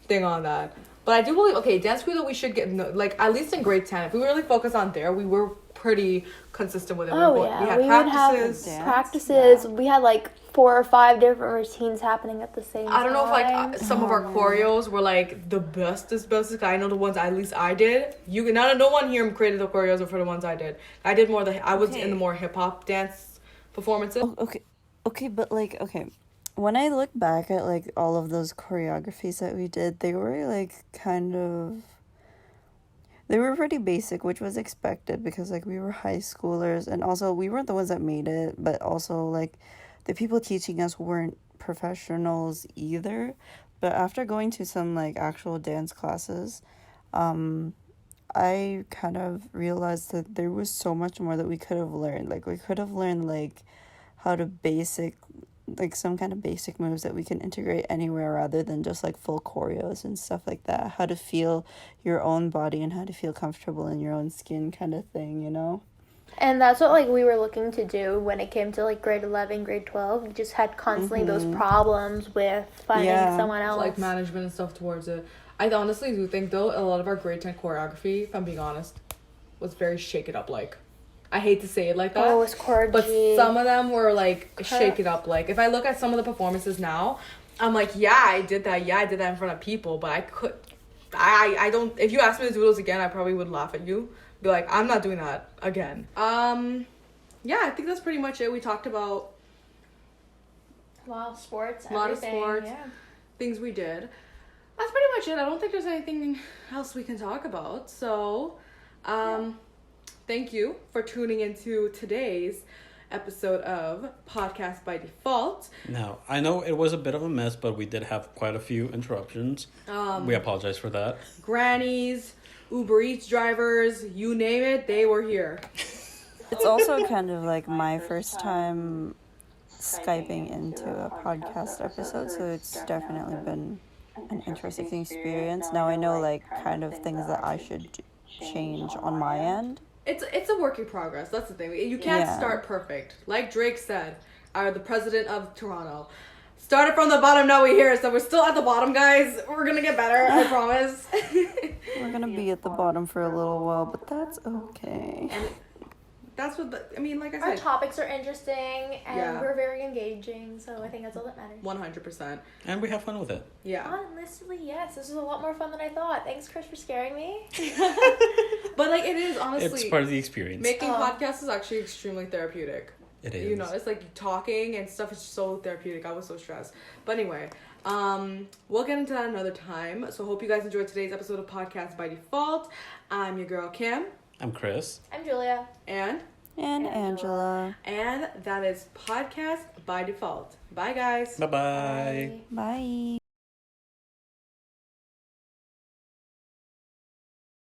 thing on that. But I do believe dance crew that we should get like at least in grade 10. If we really focus on there, we were pretty consistent with it. Oh, we yeah. had We would have practices. dance. practices. We had like 4 or 5 different routines happening at the same time. I don't know if like some of our choreos were like the bestest. I know the ones at least I did. You can no one here created the choreos for the ones I did. I did more I was in the more hip hop dance performances. Oh, okay, but like, okay, when I look back at like all of those choreographies that we did, they were like they were pretty basic, which was expected because like we were high schoolers and also we weren't the ones that made it, but also like the people teaching us weren't professionals either. But after going to some like actual dance classes, I kind of realized that there was so much more that we could have learned. Like we could have learned like how to some kind of basic moves that we can integrate anywhere rather than just like full choreos and stuff like that. How to feel your own body and how to feel comfortable in your own skin kind of thing, you know? And that's what like we were looking to do when it came to like grade 11, grade 12. We just had constantly those problems with finding Yeah. someone else. Like management and stuff towards it. I honestly do think though a lot of our grade 10 choreography, if I'm being honest, was very shake it up like. I hate to say it like that. Oh, it's core But G. some of them were like shake it up like. If I look at some of the performances now, I'm like, yeah, I did that. Yeah, I did that in front of people, but I don't, if you asked me to do those again, I probably would laugh at you. Be like, I'm not doing that again. Yeah, I think that's pretty much it. We talked about A lot of sports. a lot of everything, sports, Yeah. things we did. That's pretty much it. I don't think there's anything else we can talk about. So, thank you for tuning into today's episode of Podcast by Default. Now, I know it was a bit of a mess, but we did have quite a few interruptions. We apologize for that. Grannies, Uber Eats drivers, you name it, they were here. It's also kind of like my first time Skyping into a podcast episode, so it's definitely been an interesting experience. Now I know like kind of things that I should change on my end. It's a work in progress. That's the thing. You can't start perfect. Like Drake said, the president of Toronto. Started from the bottom, now we're here. So we're still at the bottom, guys. We're gonna get better, I promise. We're gonna be at the bottom for a little while, but that's okay. That's what like I Our said. topics are interesting and Yeah. we're very engaging, so I think that's all that matters. 100%. And we have fun with it. Yeah. Honestly, yes. This was a lot more fun than I thought. Thanks, Chris, for scaring me. But like it is honestly It's part of the experience. making podcasts is actually extremely therapeutic. It is. You know, it's like talking and stuff is so therapeutic. I was so stressed. But anyway, we'll get into that another time. So hope you guys enjoyed today's episode of Podcast by Default. I'm your girl Kim. I'm Chris. I'm Julia. And Angela. that is Podcast by Default. Bye guys. Bye-bye. Bye.